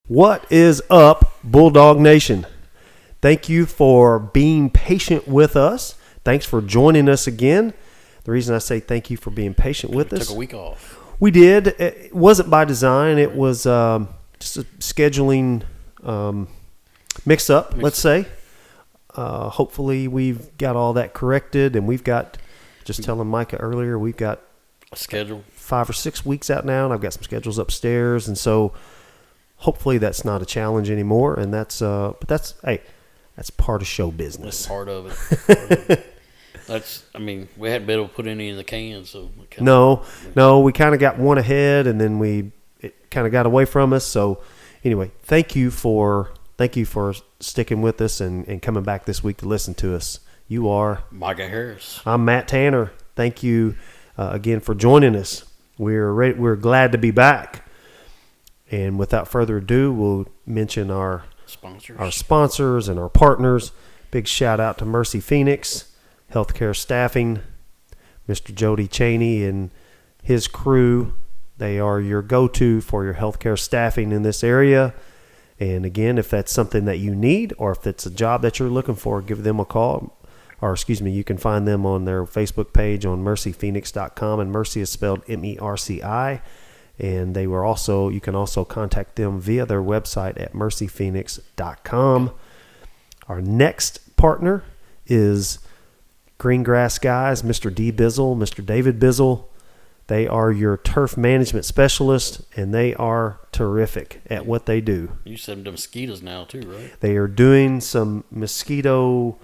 What is up, Bulldog Nation? Thank you for being patient with us. Thanks for joining us again. The reason I say thank you for being patient with us. Took a week off. We did. It wasn't by design. It was just a scheduling mix-up, let's say. Hopefully we've got all that corrected, and we've got, just telling Micah earlier, we've got A schedule. 5 or 6 weeks out now, and I've got some schedules upstairs, and so hopefully that's not a challenge anymore. And that's that's part of show business. That's part of it. We hadn't been able to put any in the can, so No, we kind of got one ahead, and then it kind of got away from us. So anyway, thank you for sticking with us and coming back this week to listen to us. You are Micah Harris. I'm Matt Tanner. Thank you again for joining us. We're glad to be back. And without further ado, we'll mention our sponsors and our partners. Big shout out to Mercy Phoenix Healthcare Staffing, Mr. Jody Cheney and his crew. They are your go-to for your healthcare staffing in this area. And again, if that's something that you need, or if it's a job that you're looking for, give them a call. You can find them on their Facebook page on mercyphoenix.com, and Mercy is spelled MERCI. And you can also contact them via their website at mercyphoenix.com. Our next partner is Green Grass Guys, Mr. D. Bizzle, Mr. David Bizzle. They are your turf management specialist, and they are terrific at what they do. You said them mosquitoes now too, right? They are doing some mosquito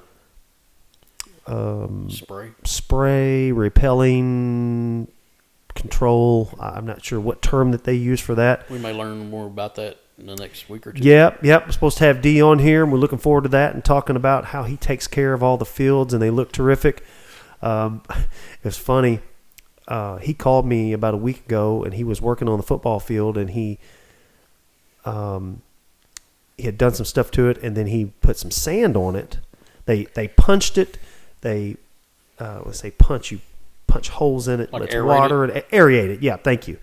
spray, repelling, control. I'm not sure what term that they use for that. We may learn more about that in the next week or two. Yep. We're supposed to have D on here, and we're looking forward to that and talking about how he takes care of all the fields, and they look terrific. It's funny. He called me about a week ago, and he was working on the football field, and he had done some stuff to it, and then he put some sand on it. They punched it. They punch holes in it, like let water and aerate it. Yeah, thank you.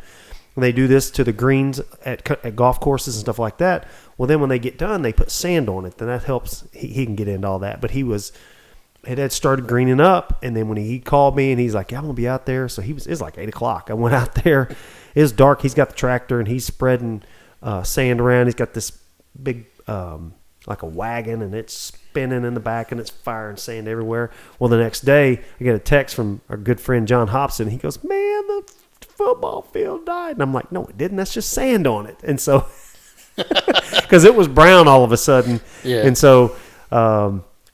And they do this to the greens at golf courses and stuff like that. Well, then when they get done, they put sand on it. Then that helps. He can get into all that. But it had started greening up, and then when he called me and he's like, "Yeah, I'm gonna be out there." So it's like 8:00. I went out there. It was dark. He's got the tractor and he's spreading sand around. He's got this big like a wagon, and it's spinning in the back, and it's firing sand everywhere. Well, the next day, I get a text from our good friend John Hobson. He goes, "Man, the football field died." And I'm like, "No, it didn't. That's just sand on it." And so, because it was brown all of a sudden. Yeah. And so,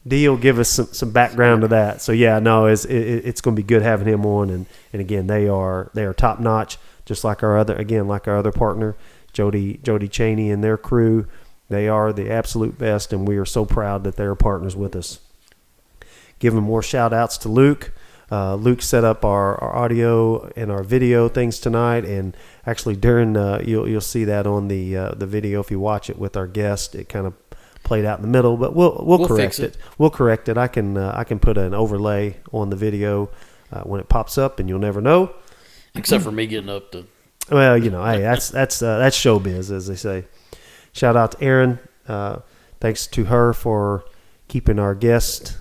D will give us some background to that. So, yeah, no, it's going to be good having him on. And again, they are top notch, just like our other partner, Jody Cheney and their crew. They are the absolute best, and we are so proud that they're partners with us. Giving more shout-outs to Luke. Luke set up our audio and our video things tonight, and actually during you'll see that on the video if you watch it with our guest. It kind of played out in the middle, but we'll correct it. We'll correct it. I can put an overlay on the video when it pops up, and you'll never know. Except for me getting up to. Well, hey, that's showbiz, as they say. Shout out to Erin. Thanks to her for keeping our guests,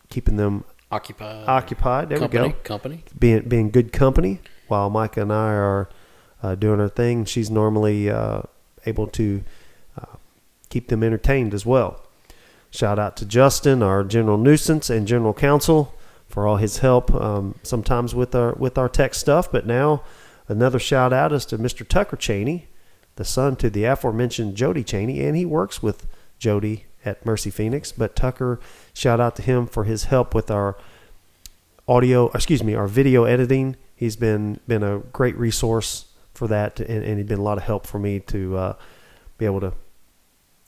keeping them occupied. There we go. Company. Being good company while Micah and I are doing our thing. She's normally able to keep them entertained as well. Shout out to Justin, our general nuisance and general counsel, for all his help sometimes with our tech stuff. But now another shout out is to Mr. Tucker Cheney, the son to the aforementioned Jody Cheney, and he works with Jody at Mercy Phoenix. But Tucker, shout out to him for his help with our video editing. He's been a great resource for that, and he's been a lot of help for me to be able to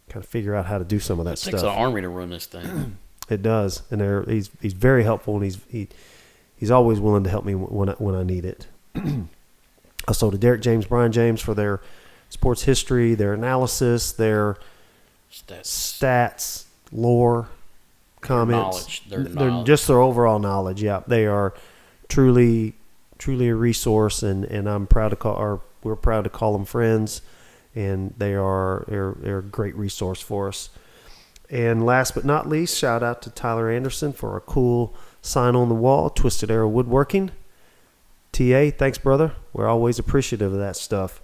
kind of figure out how to do some of that stuff. It takes an army to run this thing. It does, and he's very helpful, and he's always willing to help me when I need it. Also to Derek James, Brian James for their sports history, their analysis, their stats, lore, comments, knowledge. Just their overall knowledge. Yeah, they are truly a resource, and we're proud to call them friends, and they're a great resource for us. And last but not least, shout out to Tyler Anderson for a cool sign on the wall, Twisted Arrow Woodworking. TA, thanks, brother. We're always appreciative of that stuff.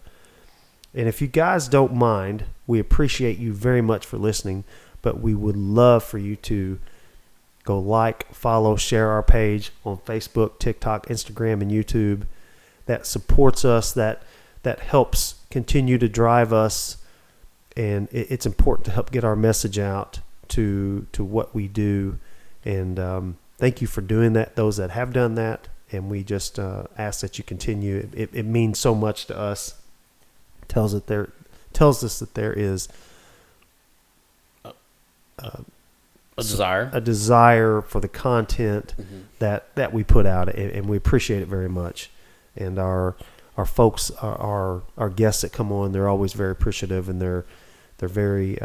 And if you guys don't mind, we appreciate you very much for listening, but we would love for you to go like, follow, share our page on Facebook, TikTok, Instagram, and YouTube. That supports us, that helps continue to drive us, and it's important to help get our message out to what we do. And thank you for doing that, those that have done that. And we just ask that you continue. It means so much to us. Tells us that there is a desire for the content that we put out, and we appreciate it very much. And our folks, our guests that come on, they're always very appreciative, and they're very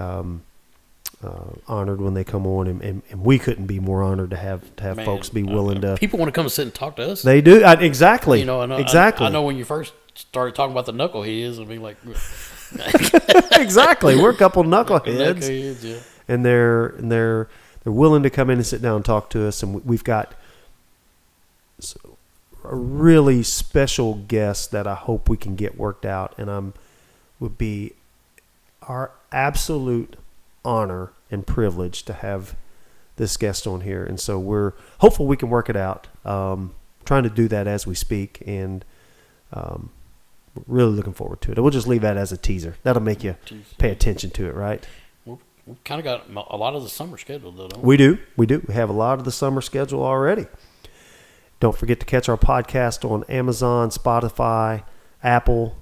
honored when they come on, and we couldn't be more honored to have folks be willing to. People want to come and sit and talk to us. They do. Exactly. Exactly. I know when you first started talking about the knuckleheads, and be like, exactly. We're a couple knuckleheads. Knuckleheads, yeah. And they're willing to come in and sit down and talk to us, and we've got a really special guest that I hope we can get worked out, and would be our absolute honor and privilege to have this guest on here. And so we're hopeful we can work it out. Trying to do that as we speak, and really looking forward to it. We'll just leave that as a teaser. That'll make you pay attention to it, right? We've kind of got a lot of the summer scheduled, though, don't we? We do. We have a lot of the summer schedule already. Don't forget to catch our podcast on Amazon, Spotify, Apple,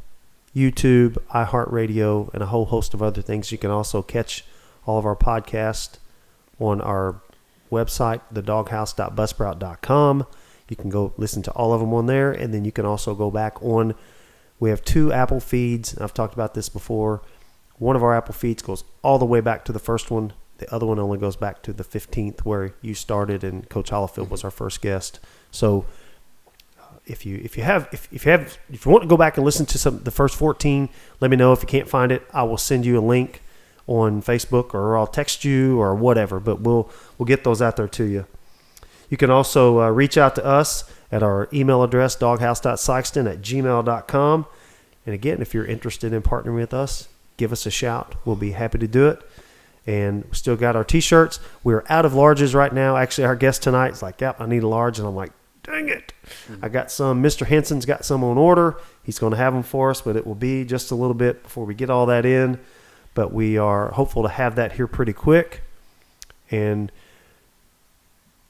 YouTube, iHeartRadio, and a whole host of other things. You can also catch all of our podcasts on our website, thedoghouse.buzzsprout.com. You can go listen to all of them on there, and then you can also go back on. We have 2 Apple feeds. I've talked about this before. One of our Apple feeds goes all the way back to the first one. The other one only goes back to the 15th, where you started, and Coach Hollifield was our first guest. So if you want to go back and listen to the first 14, let me know. If you can't find it, I will send you a link on Facebook, or I'll text you, or whatever. But we'll get those out there to you. You can also reach out to us at our email address, doghouse.sikeston@gmail.com. And again, if you're interested in partnering with us, give us a shout. We'll be happy to do it. And we still got our T-shirts. We're out of larges right now. Actually, our guest tonight is like, yep, I need a large. And I'm like, dang it. I got some. Mr. Henson's got some on order. He's going to have them for us, but it will be just a little bit before we get all that in. But we are hopeful to have that here pretty quick. And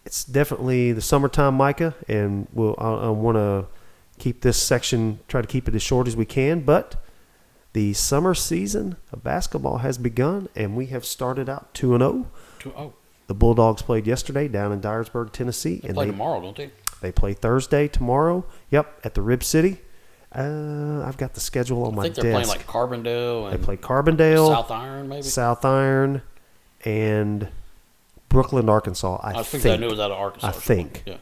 it's definitely the summertime, Micah, and I want to keep this section, try to keep it as short as we can, but the summer season of basketball has begun, and we have started out 2-0. 2-0. The Bulldogs played yesterday down in Dyersburg, Tennessee. They play tomorrow, don't they? They play Thursday, tomorrow. Yep, at the Rib City. I've got the schedule on my desk. I think they're playing like Carbondale. They play Carbondale. South Iron, maybe? South Iron and Brooklyn, Arkansas. I think I knew it was out of Arkansas. I think. Yeah.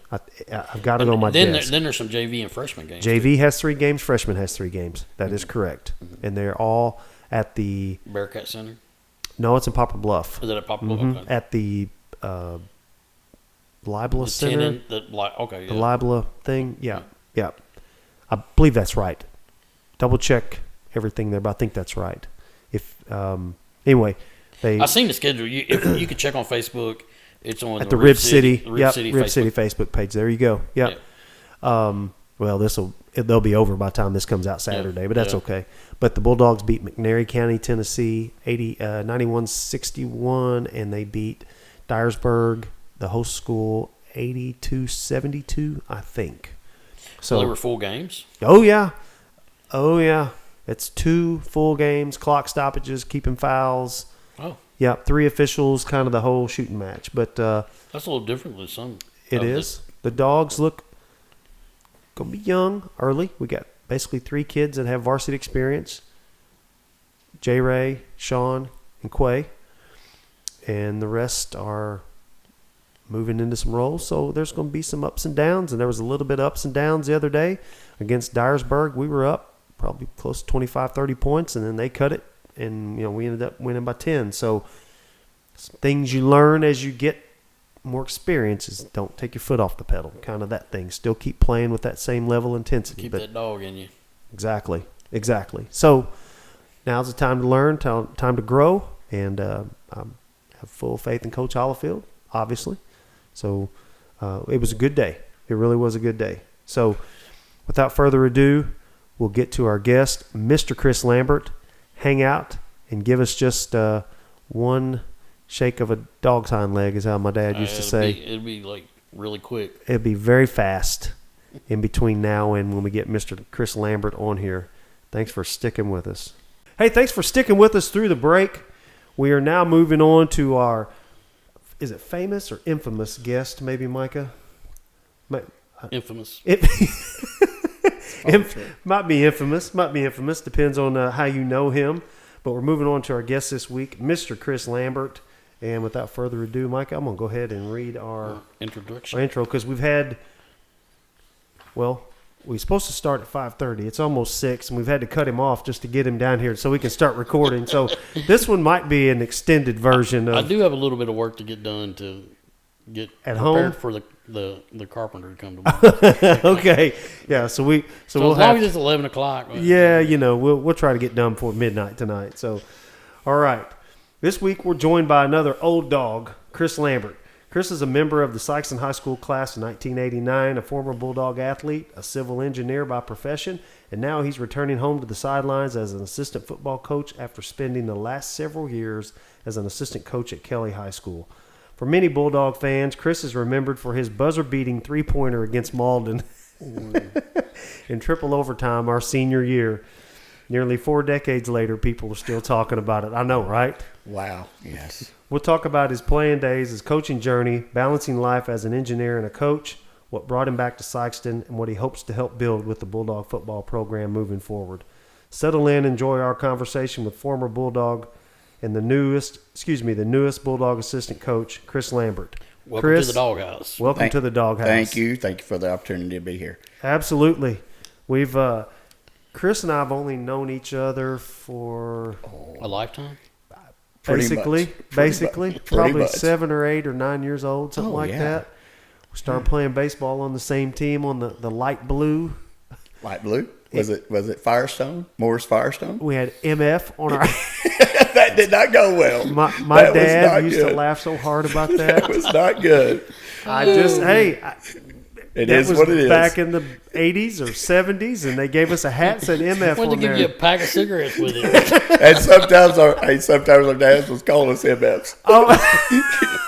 I've got it on my desk. Then there's some JV and freshman games. JV has 3 games. Freshman has 3 games. That is correct. And they're all at the Bearcat Center? No, it's in Poplar Bluff. Is it at Poplar Bluff? Okay. At the Libla Center. The Libla thing. Yeah. I believe that's right. Double check everything there, but I think that's right. Anyway. I've seen the schedule. You can check on Facebook. It's on at the Rib City. Rib City Facebook page. There you go. Yep. Well, they'll be over by the time this comes out Saturday, but that's okay. But the Bulldogs beat McNairy County, Tennessee, 91-61, and they beat Dyersburg, the host school, 82-72, I think. So they were full games? Oh yeah. It's 2 full games, clock stoppages, keeping fouls. Oh. Yeah, 3 officials, kind of the whole shooting match. But that's a little different than some. It is. The Dogs look going to be young early. We got basically 3 kids that have varsity experience. J. Ray, Sean, and Quay. And the rest are moving into some roles. So there's going to be some ups and downs. And there was a little bit of ups and downs the other day against Dyersburg. We were up probably close to 25, 30 points, and then they cut it, and we ended up winning by 10. So things you learn as you get more experience is don't take your foot off the pedal, kind of that thing. Still keep playing with that same level of intensity. Keep that dog in you. Exactly. So now's the time to learn, time to grow, and I have full faith in Coach Hollifield, obviously. So it was a good day. It really was a good day. So without further ado, we'll get to our guest, Mr. Chris Lambert. Hang out and give us just one shake of a dog's hind leg, is how my dad used to say. It'd be like really quick. It'd be very fast in between now and when we get Mr. Chris Lambert on here. Thanks for sticking with us. Hey, thanks for sticking with us through the break. We are now moving on to our, is it famous or infamous guest, maybe, Micah? Infamous. Might be infamous. Depends on how you know him. But we're moving on to our guest this week, Mr. Chris Lambert. And without further ado, Mike, I'm going to go ahead and read our intro, because we've had, we're supposed to start at 5:30. It's almost 6, and we've had to cut him off just to get him down here so we can start recording. So this one might be an extended version of. I do have a little bit of work to get done to get at prepared home for the carpenter to come tomorrow. Okay, yeah. So we'll as long as it's 11 o'clock. Yeah, we'll try to get done before midnight tonight. So, all right. This week we're joined by another old dog, Chris Lambert. Chris is a member of the Sikeston High School class in 1989, a former Bulldog athlete, a civil engineer by profession, and now he's returning home to the sidelines as an assistant football coach after spending the last several years as an assistant coach at Kelly High School. For many Bulldog fans, Chris is remembered for his buzzer-beating three-pointer against Malden in triple overtime our senior year. Nearly 4 decades later, people are still talking about it. I know, right? Wow, yes. We'll talk about his playing days, his coaching journey, balancing life as an engineer and a coach, what brought him back to Sikeston, and what he hopes to help build with the Bulldog football program moving forward. Settle in, enjoy our conversation with former Bulldog and the newest Bulldog assistant coach, Chris Lambert. Welcome to the doghouse. Welcome to the doghouse. Thank you for the opportunity to be here. Absolutely. We've Chris and I have only known each other for a lifetime. Basically, Pretty probably much. 7 or 8 or 9 years old, something like that. We started playing baseball on the same team on the light blue. Light blue? Was it Firestone? Morris Firestone? We had MF on our. That did not go well. My That was dad not used good. to laugh so hard about that. That was not good. It is what it is. Back in the 80s or 70s, and they gave us a hat that said MF Wanted on to give there. you a pack of cigarettes with it. And sometimes our dads was calling us MFs. Oh,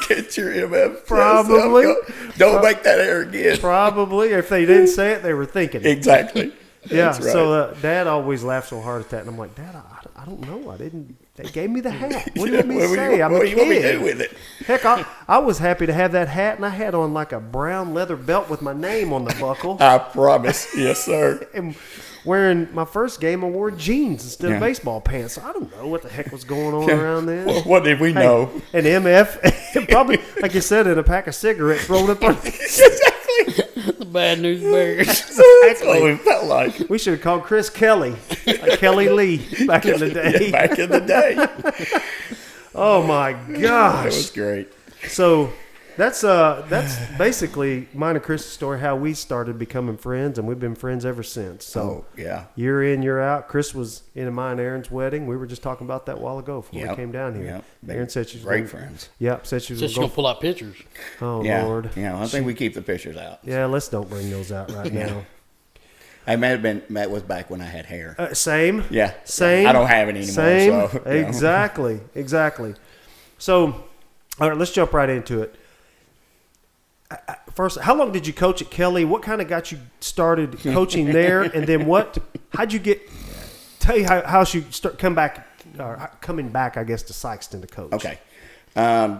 Get your MF. Probably. Don't make that error again. probably. If they didn't say it, they were thinking it. Exactly. Yeah, That's right. so Dad always laughed so hard at that, and I'm like, Dad, I don't know. I didn't. They gave me the hat. What do you want me to say? I'm a what do you want me to kid. do with it? Heck, I was happy to have that hat, and I had on like a brown leather belt with my name on the buckle. I promise. Yes, sir. And wearing my first game, I wore jeans instead of Yeah. baseball pants. So I don't know what the heck was going on around then. Well, what did we know? And MF, probably, like you said, in a pack of cigarettes rolled up on. Exactly. The bad news bears. That's what it felt like. We should have called Chris Kelly, like Kelly Lee back in the day. Yeah, back in the day. Oh my That gosh! was great. So that's basically mine and Chris's story. How we started becoming friends, and we've been friends ever since. So yeah. year in, year out. Chris was in mine and Aaron's wedding. We were just talking about that a while ago before we came down here. Yep. Aaron said she was great gonna, friends. Yep, said she was Just going gonna pull out pictures. Oh Yeah. Lord. Yeah, I think we keep the pictures out. Yeah, let's don't bring those out right now. I may have been. That was back when I had hair. Same. Yeah. Same. I don't have it anymore. Same. So, you know. Exactly. So, all right, let's jump right into it. First, how long did you coach at Kelly? What kind of got you started coaching there? And then how'd you tell you how you coming back, I guess, to Sikeston to coach? Okay.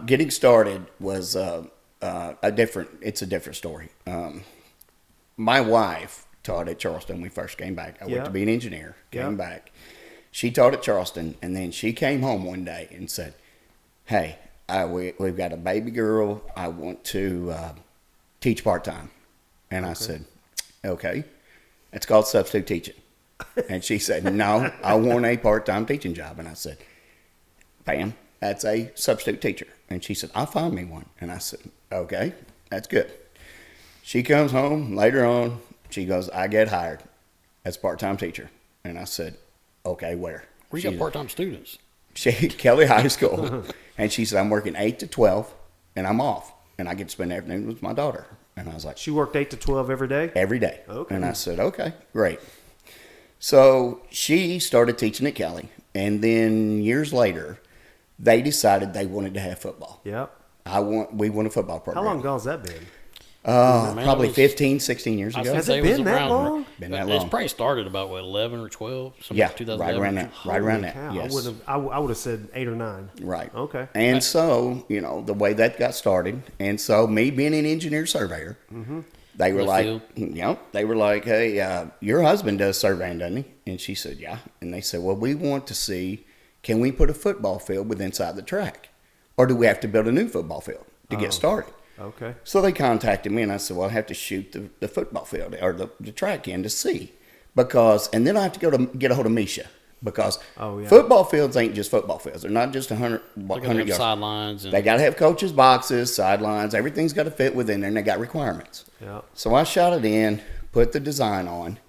Getting started was a different story. My wife taught at Charleston when we first came back. I went to be an engineer, came back. She taught at Charleston, and then she came home one day and said, hey, we've got a baby girl. I want to teach part-time. And I said, okay. It's called substitute teaching. And she said, no, I want a part-time teaching job. And I said, Pam, that's a substitute teacher. And she said, I'll find me one. And I said, okay, that's good. She comes home later on. She goes, I get hired as a part-time teacher. And I said, okay, where? We got part-time students. Kelly High School. And she said, I'm working 8 to 12, and I'm off. And I get to spend the afternoon with my daughter. And I was like, She worked 8 to 12 every day? every day. Okay. And I said, okay, great. So she started teaching at Kelly. And then years later, they decided they wanted to have football. Yep. We won a football program. How long ago has that been? Probably 15, 16 years I ago. Has it been that long? Been that It's long. probably started about, 11 or 12? Yeah, 2011. right around that. Right around that, Cow. yes. I would have said 8 or 9. Right. Okay. And so, the way that got started, and so me being an engineer surveyor, they were In the like, field? they were like, hey, your husband does surveying, doesn't he? And she said, yeah. And they said, well, we want to see, can we put a football field with inside the track? Or do we have to build a new football field to get started? Okay. So they contacted me, and I said, well, I have to shoot the football field or the track in to see. And then I have to go to get a hold of Misha. Because football fields ain't just football fields. They're not just 100 yards. Sidelines. They got to have coaches' boxes, sidelines. Everything's got to fit within there, and they got requirements. Yeah. So I shot it in, put the design on,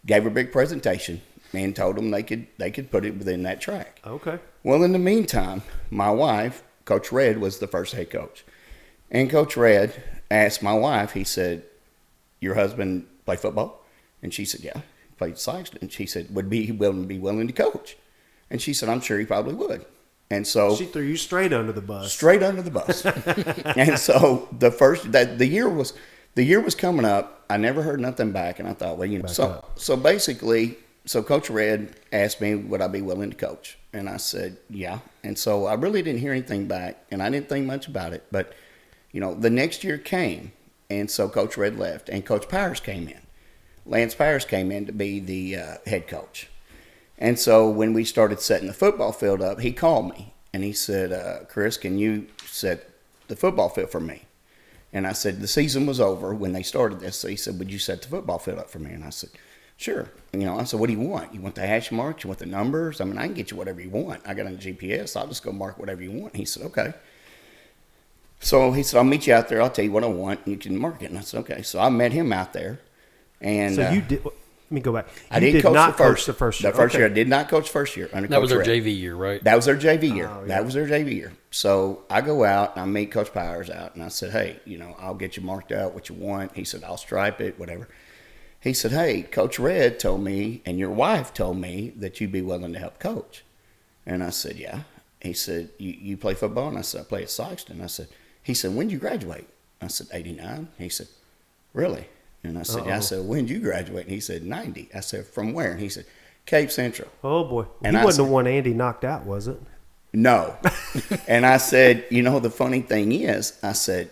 gave a big presentation, and told them they could put it within that track. Okay. Well, in the meantime, my wife, Coach Red, was the first head coach. And Coach Red asked my wife, he said, your husband play football? And she said, yeah, he played Sikeston. And she said, would he be willing to coach? And she said, I'm sure he probably would. And so She threw you straight under the bus. straight under the bus. And so the year was coming up. I never heard nothing back, and I thought, well, so basically, Coach Red asked me would I be willing to coach, and I said yeah. And so I really didn't hear anything back, and I didn't think much about it. But the next year came, and so Coach Red left, and Coach Powers came in. Lance Powers came in to be the head coach. And so when we started setting the football field up, he called me, and he said, Chris, can you set the football field for me? And I said, the season was over when they started this. So he said, would you set the football field up for me? And I said, sure. I said, what do you want? You want the hash marks? You want the numbers? I can get you whatever you want. I got a GPS. I'll just go mark whatever you want. He said, okay. So he said, I'll meet you out there. I'll tell you what I want. And you can mark it. And I said, okay. So I met him out there. And So you did. Let me go back. I did coach not the coach the first year. The first year, I did not coach first year. Under That Coach was their Red. JV year, right? That was their JV year. Oh, yeah. That was their JV year. So I go out and I meet Coach Powers out, and I said, hey, I'll get you marked out what you want. He said, I'll stripe it, whatever. He said, hey, Coach Red told me, and your wife told me that you'd be willing to help coach. And I said, yeah. He said, you play football? And I said, I play at Sikeston. He said, when did you graduate? I said, 89. He said, really? And I said, yeah. I said, when did you graduate? And he said, 90. I said, from where? And he said, Cape Central. Oh, boy. And He I wasn't said- the one Andy knocked out, was it? No. And I said, the funny thing is, I said,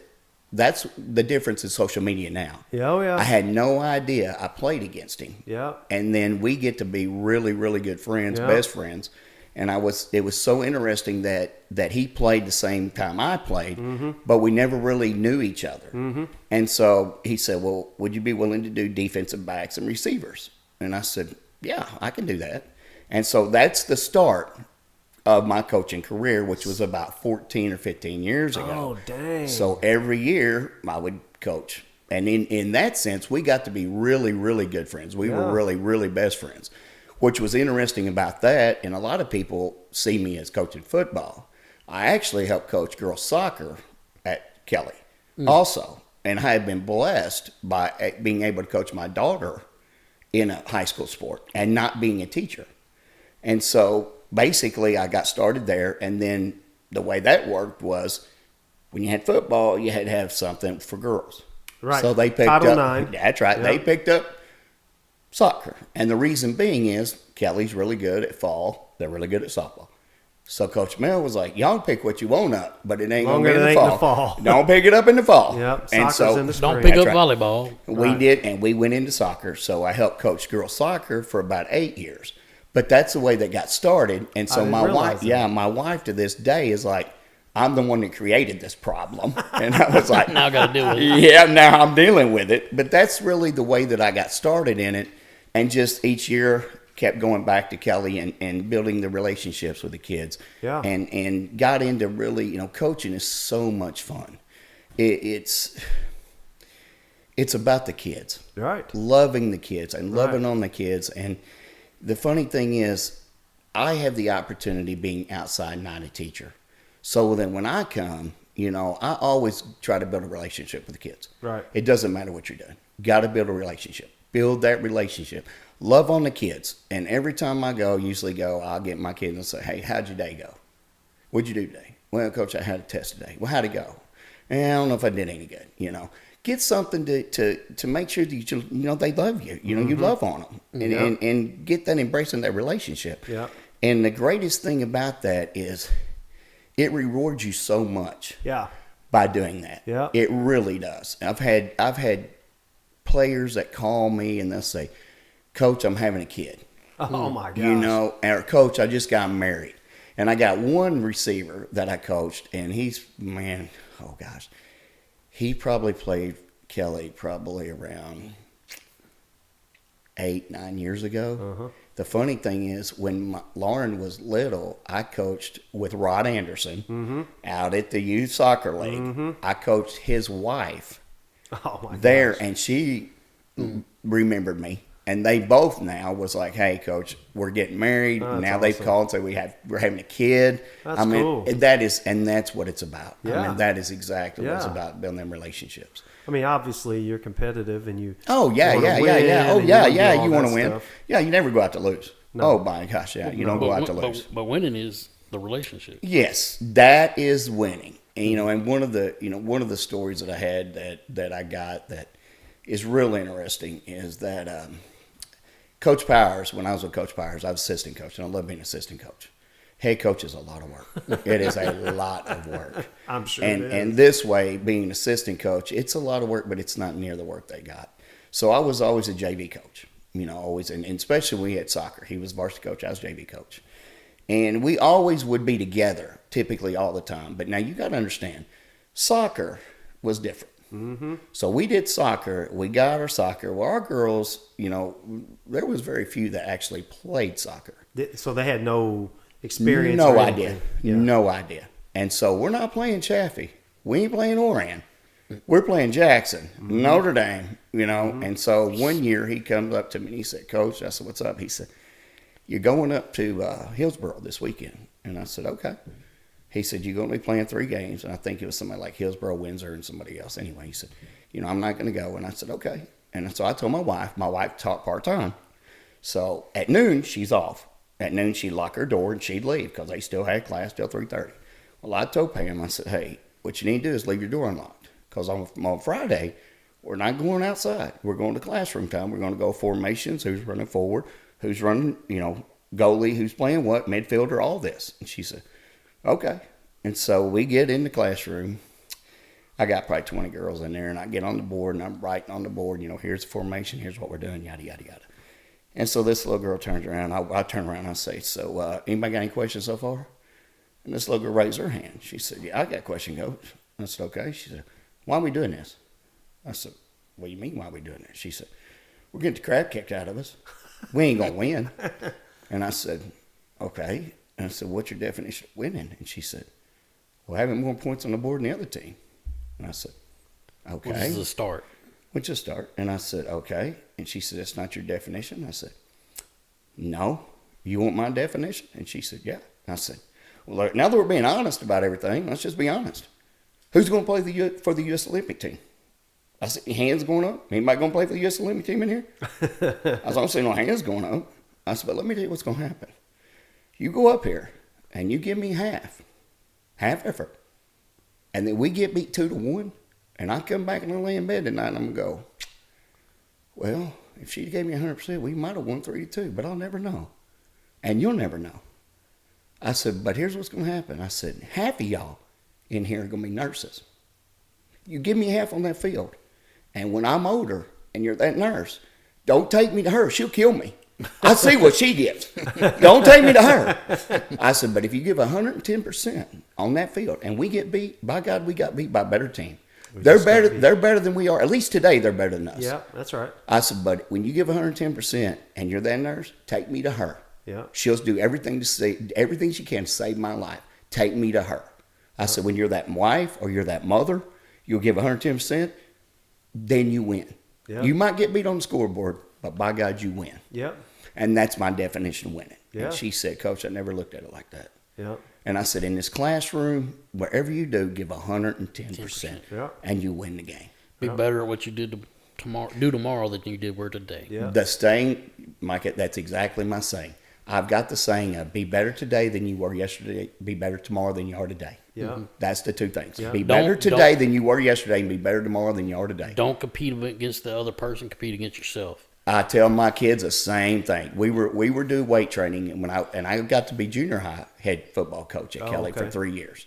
that's the difference in social media now. Yeah, oh, yeah. I had no idea I played against him. Yeah. And then we get to be really, really good friends, Yeah. best friends. And it was so interesting that he played the same time I played, but we never really knew each other. Mm-hmm. And so he said, well, would you be willing to do defensive backs and receivers? And I said, yeah, I can do that. And so that's the start of my coaching career, which was about 14 or 15 years ago. Oh, dang. So every year I would coach. And in that sense, we got to be really, really good friends. We were really, really best friends, which was interesting about that. And a lot of people see me as coaching football. I actually helped coach girls soccer at Kelly also. And I have been blessed by being able to coach my daughter in a high school sport and not being a teacher. And so basically I got started there. And then the way that worked was when you had football, you had to have something for girls. Right. So they picked Title up. IX. That's right. Yep. They picked up soccer. And the reason being is Kelly's really good at fall. They're really good at softball. So Coach Mel was like, y'all pick what you want up, but it ain't going to be in the fall. Don't pick it up in the fall. Yep. And Soccer's so in the spring. Don't pick up That's right. volleyball. we did, and we went into soccer. So I helped coach girls soccer for about 8 years. But that's the way they got started. And so didn't my realize wife, that. my wife to this day is like, I'm the one that created this problem. And I was like, Now I got to deal with it. yeah, now I'm dealing with it. But that's really the way that I got started in it. And just each year kept going back to Kelly and building the relationships with the kids. Yeah. And got into really, coaching is so much fun. It's about the kids. Right. Loving the kids and loving on the kids. And the funny thing is, I have the opportunity being outside, not a teacher. So then when I come, I always try to build a relationship with the kids. Right. It doesn't matter what you're doing. Got to build a relationship. Build that relationship. Love on the kids. And every time I go, I'll get my kids and say, hey, how'd your day go? What'd you do today? Well, Coach, I had a test today. Well, how'd it go? I don't know if I did any good, Get something to make sure that they love you. You love on them, and get that embracing that relationship. Yeah. And the greatest thing about that is, it rewards you so much. Yeah. By doing that. Yeah. It really does. I've had players that call me and they'll say, Coach, I'm having a kid. Oh my gosh. Or Coach, I just got married. And I got one receiver that I coached, and he probably played Kelly around 8-9 years ago. Uh-huh. The funny thing is, when Lauren was little, I coached with Rod Anderson out at the youth soccer league. Mm-hmm. I coached his wife there, and she remembered me. And they both now was like, "Hey, Coach, we're getting married." Now they've called and say we're having a kid. That's cool. That's what it's about. Yeah. That is exactly what it's about, building them relationships. Obviously you're competitive and you. Oh yeah. You want to win. Stuff. Yeah, you never go out to lose. No. Oh my gosh, yeah, you don't go out to lose. But winning is the relationship. Yes, that is winning. And, and one of the stories that I had that I got that is real interesting is that Coach Powers, when I was with Coach Powers, I was assistant coach, and I love being assistant coach. Head coach is a lot of work. It is a lot of work. I'm sure. And this way, being an assistant coach, it's a lot of work, but it's not near the work they got. So I was always a JV coach, always, and especially when we had soccer. He was varsity coach, I was JV coach. And we always would be together, typically all the time. But now you got to understand, soccer was different. Mm-hmm. So we did soccer. We got our soccer. Well, our girls, there was very few that actually played soccer. So they had no experience. No idea. Yeah. No idea. And so we're not playing Chaffee. We ain't playing Oran. We're playing Jackson, Notre Dame, And so one year he comes up to me and he said, Coach, I said, what's up? He said, you're going up to Hillsboro this weekend. And I said, okay. He said, you're going to be playing 3 games. And I think it was somebody like Hillsboro, Windsor, and somebody else. Anyway, he said, I'm not going to go. And I said, okay. And so I told my wife taught part-time. So at noon, she's off. At noon, she'd lock her door and she'd leave because they still had class till 3:30. Well, I told Pam, I said, hey, what you need to do is leave your door unlocked. Because on Friday, we're not going outside. We're going to classroom time. We're going to go formations, who's running forward, who's running, goalie, who's playing what, midfielder, all this. And she said, okay. And so we get in the classroom. I got probably 20 girls in there, and I get on the board, and I'm writing on the board, here's the formation, here's what we're doing, yada, yada, yada. And so this little girl turns around. I turn around and I say, so anybody got any questions so far? And this little girl raised her hand. She said, yeah, I got a question, Coach. I said, okay. She said, why are we doing this? I said, what do you mean why are we doing this? She said, we're getting the crap kicked out of us. We ain't going to win. And I said, okay. And I said, what's your definition of winning? And she said, well, having more points on the board than the other team. And I said, okay. Which is a start. Which is a start. And I said, okay. And she said, that's not your definition? I said, no. You want my definition? And she said, yeah. I said, well, now that we're being honest about everything, let's just be honest. Who's going to play for the U.S. Olympic team? I said, hands going up? Anybody going to play for the U.S. Olympic team in here? I was don't see no hands going up. I said, but let me tell you what's going to happen. You go up here and you give me half effort. And then we get beat 2-1. And I come back and I lay in bed tonight and I'm going to go, well, if she gave me 100%, we might have won 3-2, but I'll never know. And you'll never know. I said, but here's what's going to happen. I said, half of y'all in here are going to be nurses. You give me half on that field. And when I'm older and you're that nurse, don't take me to her. She'll kill me. I see what she gets. Don't take me to her. I said, but if you give 110% on that field and we get beat, by God, we got beat by a better team. They're better. They're better than we are. At least today, they're better than us. Yeah, that's right. I said, but when you give 110% and you're that nurse, take me to her. Yeah. She'll do everything she can to save my life. Take me to her. I said, when you're that wife or you're that mother, you'll give 110%, then you win. Yeah. You might get beat on the scoreboard, but by God, you win. Yep. And that's my definition of winning. Yeah. And she said, Coach, I never looked at it like that. Yeah. And I said, in this classroom, wherever you do, give 110%, Yeah. and you win the game. Be better at what you did tomorrow than you did today. Yeah. The saying, Mike, that's exactly my saying. I've got the saying of be better today than you were yesterday, be better tomorrow than you are today. Yeah. That's the two things. Yeah. Be better today than you were yesterday and be better tomorrow than you are today. Don't compete against the other person, compete against yourself. I tell my kids the same thing. We were doing weight training, and I got to be junior high head football coach at Kelly for 3 years.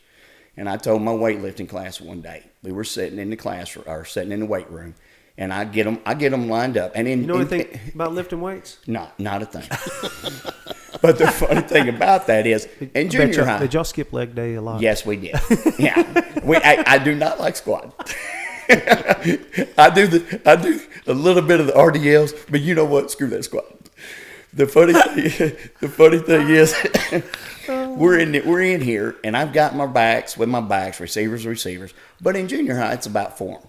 And I told my weightlifting class one day, we were sitting in the class or sitting in the weight room, and I get them lined up. And you know anything about lifting weights? Not a thing. But the funny thing about that is, in junior high, did y'all skip leg day a lot? Yes, we did. Yeah, I do not like squatting. I do a little bit of the RDLs, but you know what? Screw that squat. The funny thing is, we're in here, and I've got my backs, receivers. But in junior high, it's about form. I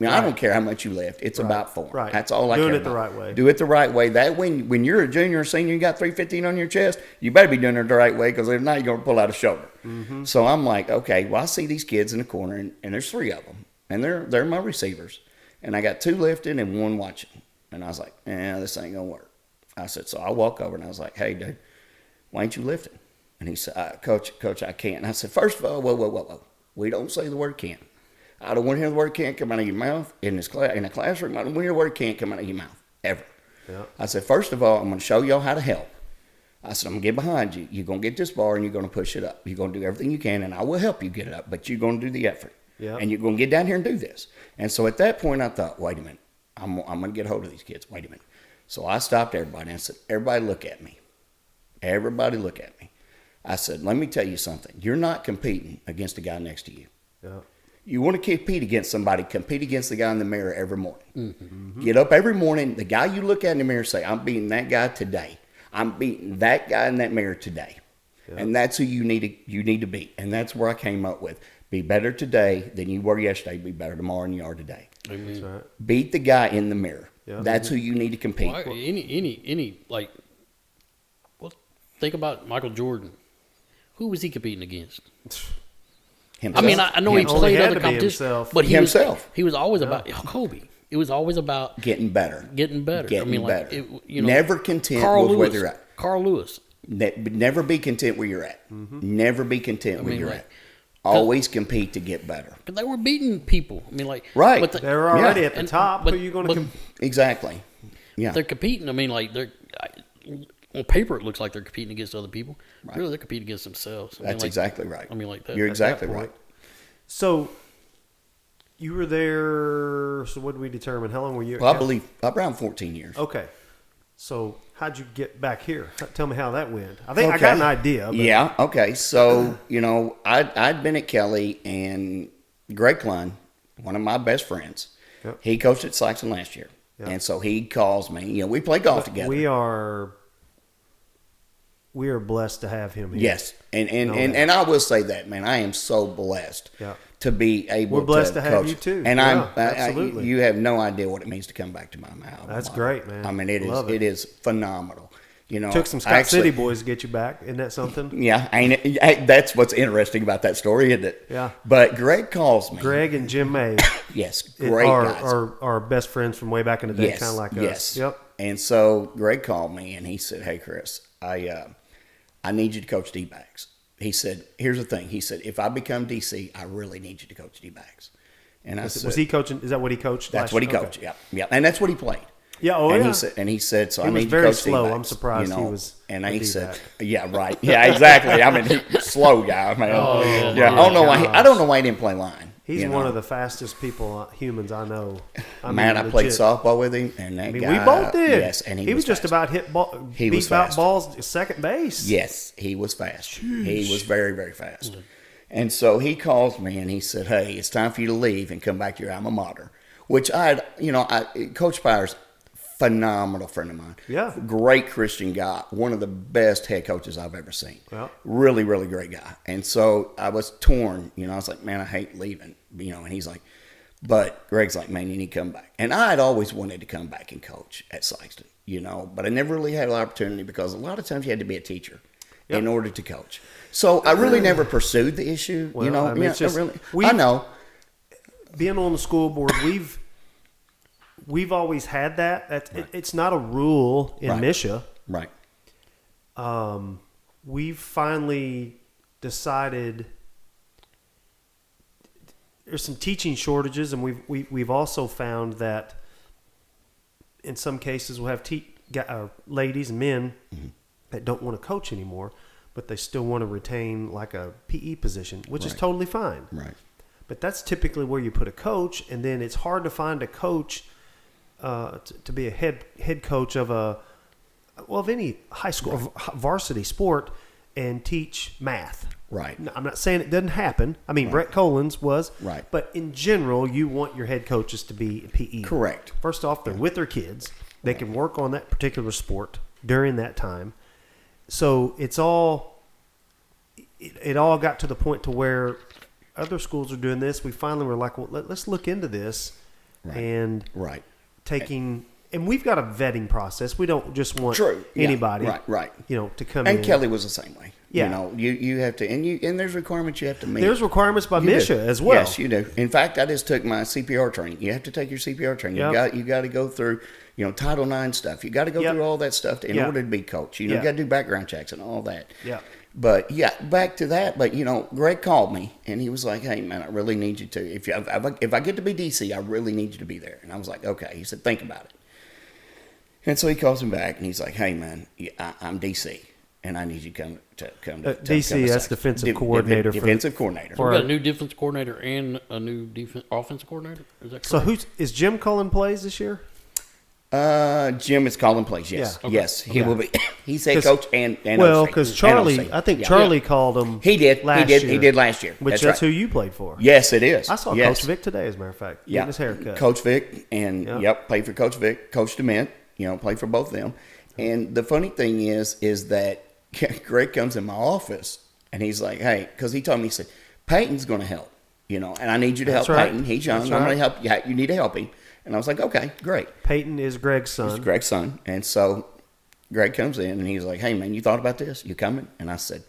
mean, I don't care how much you lift. It's about form. Right. That's all I care about. Doing it the right way. Do it the right way. That when you're a junior or senior, you got 315 on your chest, you better be doing it the right way, because if not, you're going to pull out a shoulder. Mm-hmm. So I'm like, okay, well, I see these kids in the corner, and there's 3 of them. And they're my receivers. And I got 2 lifting and 1 watching. And I was like, this ain't going to work. I said, so I walk over and I was like, hey, dude, why ain't you lifting? And he said, Coach, I can't. And I said, first of all, whoa. We don't say the word can't. I don't want to hear the word can't come out of your mouth in a classroom. I don't want to hear the word can't come out of your mouth, ever. Yeah. I said, first of all, I'm going to show y'all how to help. I said, I'm going to get behind you. You're going to get this bar and you're going to push it up. You're going to do everything you can, and I will help you get it up, but you're going to do the effort. Yeah. And you're going to get down here and do this. And so at that point, I thought, wait a minute. I'm going to get a hold of these kids. Wait a minute. So I stopped everybody and I said, everybody look at me. Everybody look at me. I said, let me tell you something. You're not competing against the guy next to you. Yeah. You want to compete against somebody, compete against the guy in the mirror every morning. Mm-hmm. Get up every morning. The guy you look at in the mirror, say, I'm beating that guy today. I'm beating that guy in that mirror today. Yeah. And that's who you need to beat. And that's where I came up with. Be better today than you were yesterday. Be better tomorrow than you are today. That's right. Beat the guy in the mirror. Yeah. That's who you need to compete. Well, think about Michael Jordan. Who was he competing against? Himself. I mean, I know he played other competitions, but he was always about Kobe. It was always about getting better. Never content with where they're at. Carl Lewis. Never be content where you're at. Mm-hmm. Never be content where you're at. Always compete to get better. Because they were beating people. I mean, right. But they're already at the top. Who are you going to compete? Exactly. Yeah. They're competing. I mean, on paper, it looks like they're competing against other people. Right. Really, they're competing against themselves. That's exactly right. I mean, like that. You're exactly right. So, you were there. So, what did we determine? How long were you? Well, I believe around 14 years. Okay. So, how'd you get back here? Tell me how that went. I think I got an idea. But. Yeah. Okay. So, I'd been at Kelly, and Greg Klein, one of my best friends, he coached at Sikeston last year. Yep. And so he calls me. We play golf together. We are blessed to have him here. Yes. And I will say that, man, I am so blessed to be able to We're blessed to have coach. you too. And absolutely. You have no idea what it means to come back to my mouth. That's great, man. I mean, it is phenomenal. Took some Scott City boys to get you back. Isn't that something? Yeah, ain't it? That's what's interesting about that story, isn't it? Yeah. But Greg calls me. Greg and Jim May. Yes, great guys. Are best friends from way back in the day, kind of like us. Yes. Yep. And so Greg called me and he said, "Hey, Chris, I need you to coach D-backs." He said, "Here's the thing." He said, "If I become DC, I really need you to coach D-backs." And I said, "Was he coaching? Is that what he coached? That's what he coached. Okay. Yeah, and that's what he played. Yeah, He said, so I need to coach D-backs. He was very slow. D-backs, I'm surprised he was. And he said, yeah, right. Yeah, exactly. I mean, slow guy, man. Oh, yeah. I don't know why he didn't play line. He's one of the fastest humans I know. I played softball with him, and that guy. We both did. Yes, and he was just about beat out balls second base. Yes, he was fast. He was very, very fast. And so he calls me and he said, "Hey, it's time for you to leave and come back to your alma mater." Which Coach Byers, phenomenal friend of mine. Yeah. Great Christian guy. One of the best head coaches I've ever seen. Yeah. Really, really great guy. And so I was torn. I was like, man, I hate leaving. And he's like, but Greg's like, man, you need to come back. And I had always wanted to come back and coach at Sikeston, but I never really had an opportunity because a lot of times you had to be a teacher in order to coach. So I really never pursued the issue. Well, I mean, it's just, I know. Being on the school board, we've always had that. It's not a rule in Misha. Right. We've finally decided there's some teaching shortages, and we've also found that in some cases we'll have ladies and men that don't want to coach anymore, but they still want to retain like a PE position, which is totally fine. Right. But that's typically where you put a coach, and then it's hard to find a coach to be a head coach of any high school varsity sport and teach math. Right. I'm not saying it doesn't happen. I mean, Brett Collins was. Right. But in general, you want your head coaches to be PE. Correct. First off, they're with their kids. They can work on that particular sport during that time. So it all got to the point to where other schools are doing this. We finally were like, well, let's look into this. And taking – and we've got a vetting process. We don't just want anybody to come in. And Kelly was the same way. Yeah. You have to – and there's requirements you have to meet. There's requirements by Misha as well. Yes, you do. In fact, I just took my CPR training. You have to take your CPR training. Yep. You got to go through, Title IX stuff. You got to go through all that stuff in order to be coach. You got to do background checks and all that. Yeah. But, back to that. But, Greg called me, and he was like, hey, man, I really need you to. If I get to be DC, I really need you to be there. And I was like, okay. He said, think about it. And so he calls me back, and he's like, hey, man, I'm DC, and I need you to come to DC, that's defensive coordinator. Defensive coordinator. So we got a new defensive coordinator and a new offensive coordinator? Is that correct? So is Jim calling plays this year? Jim is calling plays, yes. Yeah. Okay. Yes, he will be. He's head coach and well, because Charlie, I think Charlie called him. He did. Last year. He did last year. That's who you played for. Yes, it is. I saw Coach Vic today, as a matter of fact. Yeah. Getting his haircut. Coach Vic, and played for Coach Vic, Coach DeMint, played for both of them. And the funny thing is that Greg comes in my office, and he's like, hey, because he told me, he said, Peyton's going to help, and I need you to help Peyton. He's young. I'm going to help you. You need to help him. And I was like, okay, great. Peyton is Greg's son. He's Greg's son. And so Greg comes in, and he's like, hey, man, you thought about this? You coming? And I said,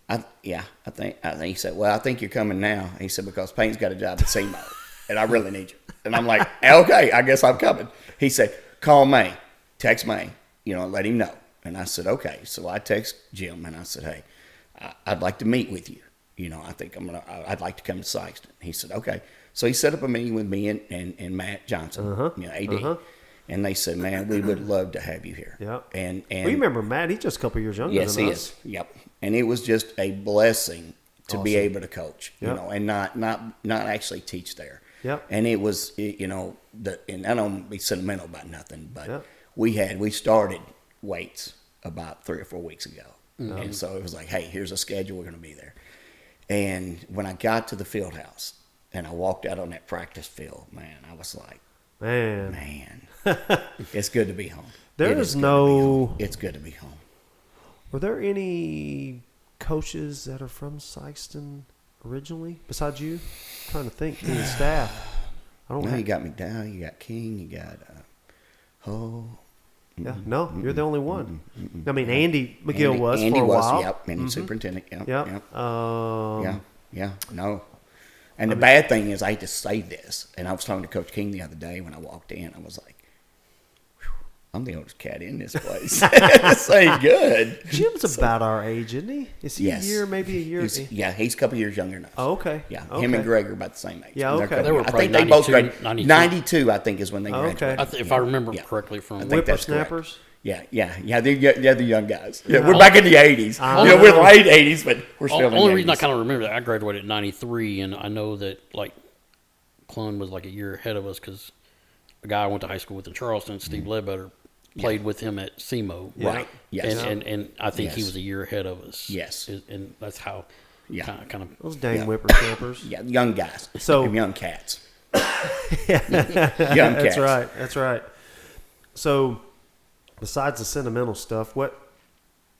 I think. He said, well, I think you're coming now. He said, because Peyton's got a job at SEMO, and I really need you. And I'm like, okay, I guess I'm coming. He said, call May, text May, let him know. And I said, okay. So I text Jim, and I said, hey, I'd like to meet with you. I think I'd like to come to Sikeston. He said, okay. So he set up a meeting with me and Matt Johnson, AD. And they said, man, we would love to have you here. Yep. And we remember Matt, he's just a couple years younger than us. Yes, he is. Yep. And it was just a blessing to be able to coach, and not actually teach there. Yep. And it was, and I don't want to be sentimental about nothing, but we started weights about 3 or 4 weeks ago. Mm-hmm. And so it was like, hey, here's a schedule, we're going to be there. And when I got to the field house and I walked out on that practice field, man, I was like, man, it's good to be home. It's good to be home. Were there any coaches that are from Sikeston originally besides you? I'm trying to think through the staff. I don't know. You got McDowell, you got King, you got Ho. Yeah, no, you're the only one. I mean, Andy McGill was Andy for a while. Yep, Andy superintendent. Yep. No. And the bad thing is, I hate to say this, and I was talking to Coach King the other day when I walked in. I was like, I'm the oldest cat in this place. This ain't good. Jim's about our age, isn't he? Is he maybe a year? He's a couple years younger than us. Oh, okay. Yeah, okay. him and Greg are about the same age. Yeah, okay. They were I probably think they both graduated. 92, I think, is when they graduated. Okay. If I remember correctly from Whippersnappers. Yeah. They're the young guys. Yeah, we're back in the 80s. We're late 80s, but we're still in the 80s. The only reason I kind of remember that, I graduated in 93, and I know that, Clun was a year ahead of us because a guy I went to high school with in Charleston, Steve Ledbetter, played with him at SEMO. Right. Yes. And I think he was a year ahead of us. Yes. And that's how Yeah. Kind of. Those dang whippersnappers. Yeah, young guys. So- And young cats. Young cats. That's right. So, besides the sentimental stuff,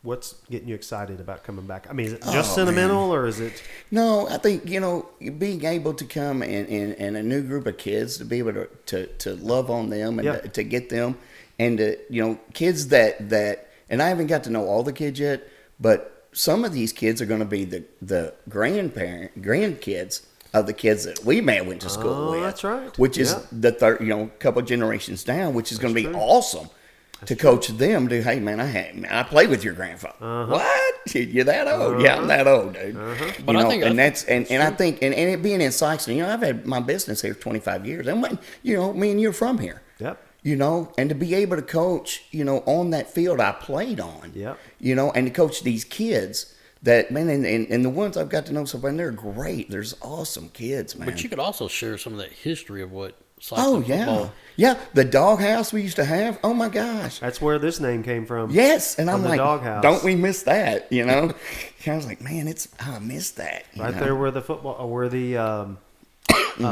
what's getting you excited about coming back? I mean, is it just sentimental, or is it? No, I think, being able to come and a new group of kids, to be able to love on them and to get them, and to, kids that, and I haven't got to know all the kids yet, but some of these kids are going to be the grandkids of the kids that we may have went to school with. That's right. Which is the third, couple generations down, which is going to be awesome. To coach them to, hey man, I played with your grandfather. What? You're that old? Yeah, I'm that old, dude. But I think I think it being in Sikeston, I've had my business here 25 years, and me and you're from here. Yep. And to be able to coach, on that field I played on. Yep. And to coach these kids that, man, and the ones I've got to know so far, and they're great. There's awesome kids, man. But you could also share some of that history of what. Football. Yeah, the doghouse we used to have. Oh my gosh, that's where this name came from. Yes, and I'm like, doghouse. Don't we miss that? I was like, man, I miss that. Right there where the football, where the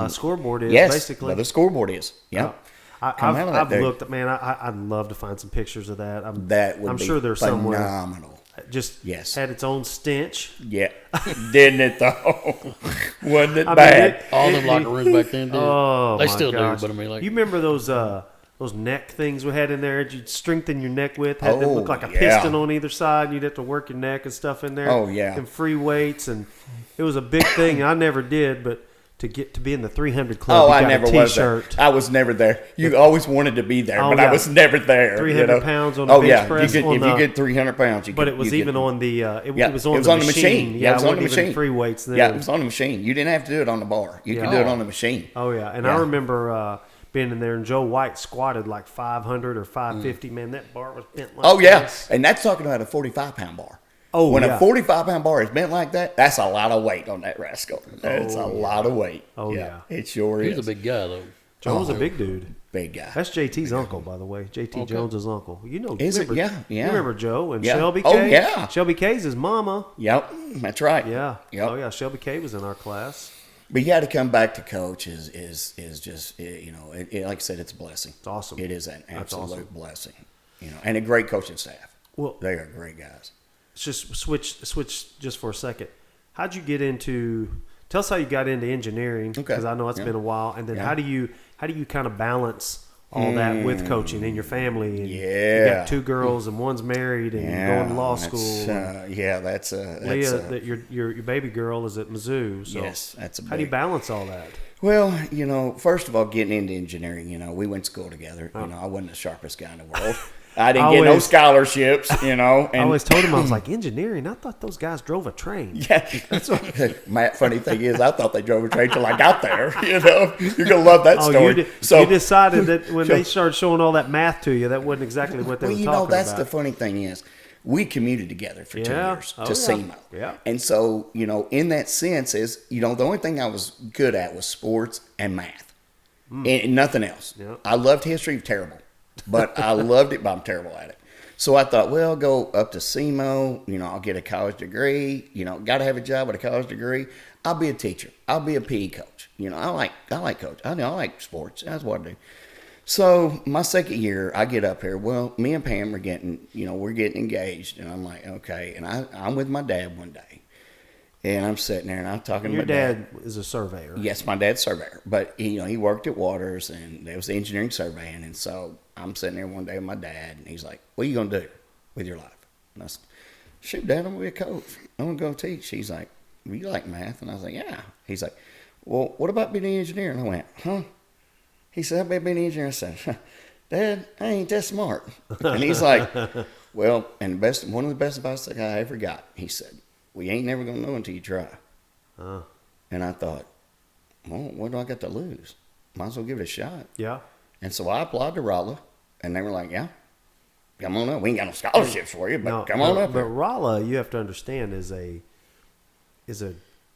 scoreboard is. Yes, basically. Where the scoreboard is. Yeah. I've looked. Man, I'd love to find some pictures of that. I'm be sure there's phenomenal. somewhere. Just had its own stench. Yeah, didn't it though? Wasn't it I bad? mean, All them locker rooms back then did. Oh, they my still gosh. do. But I mean, like, you remember those neck things we had in there that you'd strengthen your neck with? Had them look like a piston on either side, and you'd have to work your neck and stuff in there. Oh yeah, and free weights, and it was a big thing. I never did, but to get to be in the 300 club, you got I never a was T-shirt. there. I was never there. You always wanted to be there, but I was never there. 300 pounds on the bench press. If you get 300 pounds, but it was even on the it was on the machine. Yeah, it was on the machine. Free weights then. Yeah, it was on the machine. You didn't have to do it on the bar. You could do it on the machine. Oh yeah, and I remember being in there, and Joe White squatted like 500 or 550. Man, that bar was bent like this. And that's talking about a 45-pound bar. Oh, when a 45-pound bar is bent like that, that's a lot of weight on that rascal. That's a lot of weight. Oh yeah, it sure is. He's a big guy though. Joe was a big dude. Big guy. That's JT's uncle, by the way. JT Jones's uncle. Is it? Yeah. You remember Joe and Yeah. Shelby K? Oh, yeah. Shelby K's his mama. Yep, that's right. Yeah. Yep. Oh yeah, Shelby K was in our class. But yeah, to come back to coach is just like I said, it's a blessing. It's awesome. It is an absolute awesome. blessing. And a great coaching staff. Well, they are great guys. Let's just switch just for a second. How'd you get into? Tell us how you got into engineering, because I know it's been a while. And then how do you kind of balance all that with coaching in your family? And you got 2 girls and one's married and going to law school. That's Leah. Your baby girl is at Mizzou. So yes, that's a big. How do you balance all that? Well, first of all, getting into engineering, we went to school together. I wasn't the sharpest guy in the world. I didn't get no scholarships, And I always told him, I was like, engineering? I thought those guys drove a train. Yeah. That's what, Matt, funny thing is, I thought they drove a train till I got there, You're going to love that story. You decided that when they started showing all that math to you, that wasn't exactly what they were talking about. That's the funny thing is, we commuted together for 2 years to SEMO. Yeah. And so, in that sense is, the only thing I was good at was sports and math. And nothing else. Yeah. I loved history, terrible. But I loved it, but I'm terrible at it. So I thought, well, I'll go up to SEMO. I'll get a college degree. Got to have a job with a college degree. I'll be a teacher. I'll be a PE coach. I like coach. I like sports. That's what I do. So my second year, I get up here. Well, me and Pam are we're getting engaged. And I'm like, okay. And I'm with my dad one day. And I'm sitting there and I'm talking to my dad. Your dad is a surveyor. Yes, my dad's a surveyor. But, he worked at Waters and there was engineering surveying. And so I'm sitting there one day with my dad and he's like, what are you going to do with your life? And I said, shoot, Dad, I'm going to be a coach. I'm going to go teach. He's like, well, you like math? And I was like, yeah. He's like, well, what about being an engineer? And I went, huh? He said, how about being an engineer? I said, Dad, I ain't that smart. And he's like, well, and one of the best advice that I ever got, he said, well, you ain't never going to know until you try. And I thought, well, what do I got to lose? Might as well give it a shot. Yeah. And so I applied to Rolla, and they were like, yeah, come on up. We ain't got no scholarships for you, but come on up. But Rolla, you have to understand, is a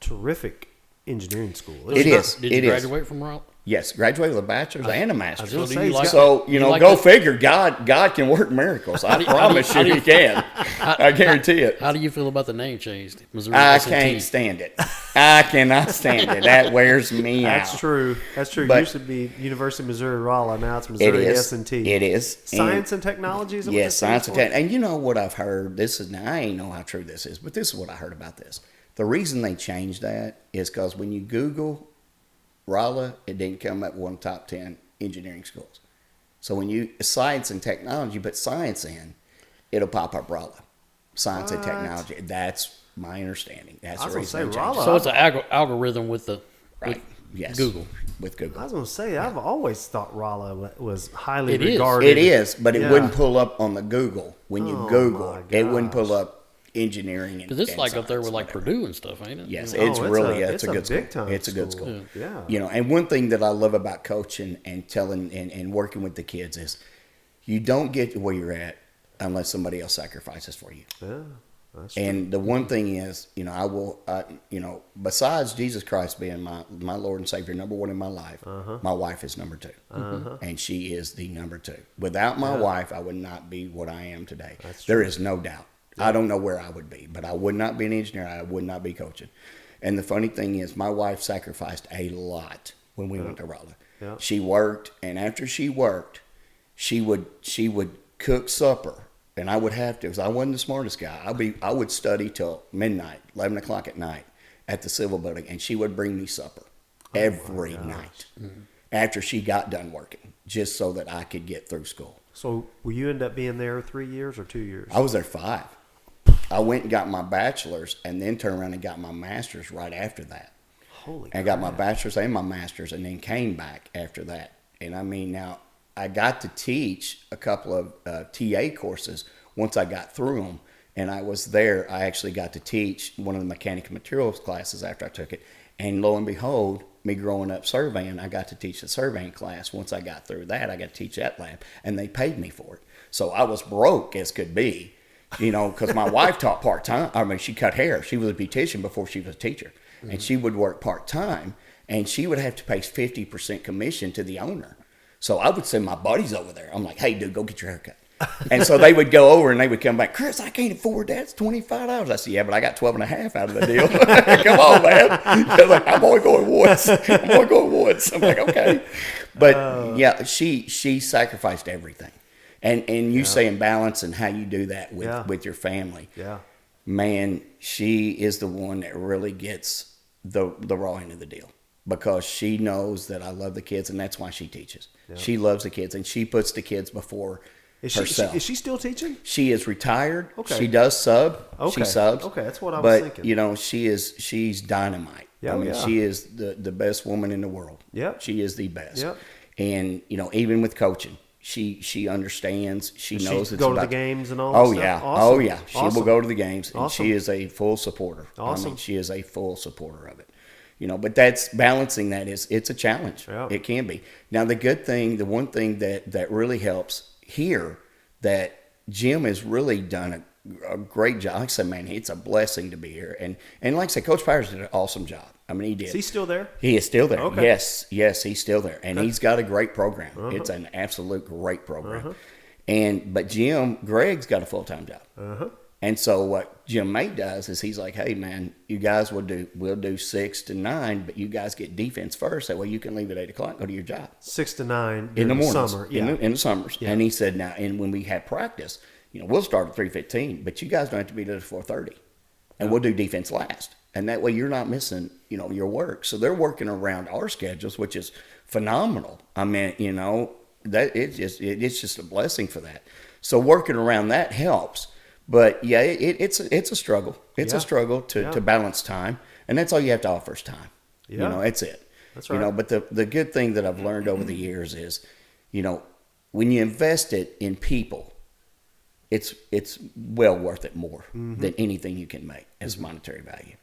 terrific engineering school. It is. Did you graduate from Rolla? Yes, graduated with a bachelor's and a I master's. was gonna say, So, go this? figure. God can work miracles. I promise you he can. I guarantee it. How do you feel about the name change? Missouri I S&T? can't stand it. I cannot stand it. That wears me out. That's true. That's true. But it used to be University of Missouri Rolla. Now it's Missouri S&T. It is. Science and technology. Is Yes, science and technology. And you know what I've heard? I ain't know how true this is, but this is what I heard about this. The reason they changed that is because when you Google Rolla, it didn't come up one of the top 10 engineering schools. So when you science and technology, put science in, it'll pop up Rolla. Science and technology. That's my understanding. That's the reason. So it's an algorithm with the yes. Google. With Google. I was going to say, I've always thought Rolla was highly It is. regarded. It is, but it wouldn't pull up on the Google. When you Google, my it wouldn't gosh. pull up engineering and Because it's and like up there science, with like whatever. Purdue and stuff, ain't it? Yes, You know? it's a good big school. time It's a good school. Yeah. And one thing that I love about coaching and telling and working with the kids is you don't get to where you're at unless somebody else sacrifices for you. Yeah. That's true. And the one thing is, besides Jesus Christ being my Lord and Savior, number one in my life, my wife is number two. And she is the number two. Without my wife, I would not be what I am today. There is no doubt. I don't know where I would be, but I would not be an engineer. I would not be coaching. And the funny thing is, my wife sacrificed a lot when we went to Rolla. Yeah. She worked, and after she worked, she would cook supper. And I would have to, because I wasn't the smartest guy. I would study till midnight, 11 o'clock at night at the Civil Building, and she would bring me supper every night after she got done working, just so that I could get through school. So will you end up being there 3 years or 2 years? I was there 5. I went and got my bachelor's and then turned around and got my master's right after that. Holy I got my bachelor's and my master's and then came back after that. And I mean, now I got to teach a couple of TA courses once I got through them. And I was there. I actually got to teach one of the mechanical materials classes after I took it. And lo and behold, me growing up surveying, I got to teach the surveying class. Once I got through that, I got to teach that lab. And they paid me for it. So I was broke as could be, because my wife taught part-time. I mean, she cut hair. She was a beautician before she was a teacher. Mm-hmm. And she would work part-time. And she would have to pay 50% commission to the owner. So I would send my buddies over there. I'm like, hey, dude, go get your hair cut. And so they would go over and they would come back. Chris, I can't afford that. It's $25. I said, yeah, but I got 12 and a half out of the deal. Come on, man. They're like, I'm only going once. I'm like, okay. But yeah, she sacrificed everything. And you saying balance and how you do that with your family. Yeah. Man, she is the one that really gets the raw end of the deal. Because she knows that I love the kids, and that's why she teaches. Yeah. She loves the kids, and she puts the kids before herself. Is she still teaching? She is retired. Okay. She does sub. Okay. She subs. Okay, that's what I was thinking. But, she's dynamite. Yeah, I mean, she is the best woman in the world. Yep. She is the best. Yep. And, even with coaching, she understands. She knows it's go about to the games and all Oh, that yeah. stuff? Awesome. Oh, yeah. She will go to the games, and she is a full supporter. Awesome. I mean, she is a full supporter of it. But that's balancing that it's a challenge. Yeah. It can be. Now, the one thing that really helps here that Jim has really done a great job. Like I said, man, it's a blessing to be here. And like I said, Coach Powers did an awesome job. I mean, he did. Is he still there? He is still there. Okay. Yes, he's still there. And he's got a great program. It's an absolute great program. But Greg's got a full-time job. And so what Jim May does is he's like, hey, man, you guys we'll do 6 to 9, but you guys get defense first. That way you can leave at 8 o'clock, go to your job. 6 to 9 in the mornings, summer. Yeah. In the summers. Yeah. And he said, now, and when we have practice, we'll start at 3:15, but you guys don't have to be there at 4:30. And we'll do defense last. And that way you're not missing, your work. So they're working around our schedules, which is phenomenal. I mean, that it's just a blessing for that. So working around that helps. But yeah, it's a struggle. It's a struggle to balance time, and that's all you have to offer is time. Yeah. It's it. That's right. But the good thing that I've learned over the years is, when you invest it in people, it's well worth it more than anything you can make as monetary value.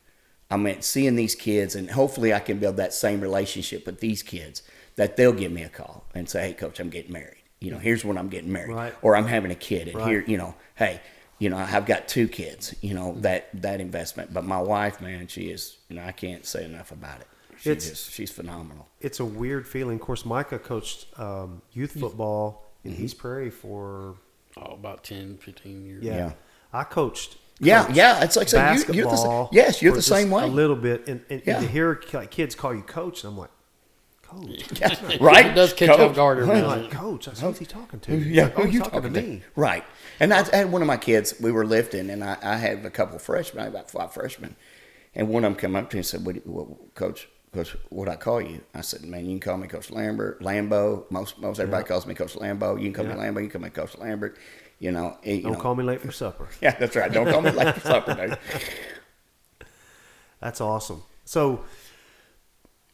I mean, seeing these kids, and hopefully I can build that same relationship with these kids, that they'll give me a call and say, hey, Coach, I'm getting married. Here's when I'm getting married. Right. Or I'm having a kid, and Right. here, hey, I've got 2 kids, that investment. But my wife, man, she is, I can't say enough about it. She's phenomenal. It's a weird feeling. Of course, Micah coached youth football in East Prairie for about 10, 15 years. Yeah. I coached. Yeah. It's like saying you're the same way. A little bit, and to hear kids call you coach, and I'm like, coach, right? It does catch off guard. I'm like, coach, who's he talking to? Yeah, like, who you talking to me? Right. And I had one of my kids. We were lifting, and I had a couple of freshmen. I had about 5 freshmen, and one of them came up to me and said, "Coach, what I call you?" I said, "Man, you can call me Coach Lambert, Lambo. Most everybody calls me Coach Lambo. You can call me Lambo. You can call me Coach Lambert. Don't call me late for supper." Yeah, that's right. Don't call me late for supper, dude. That's awesome. So,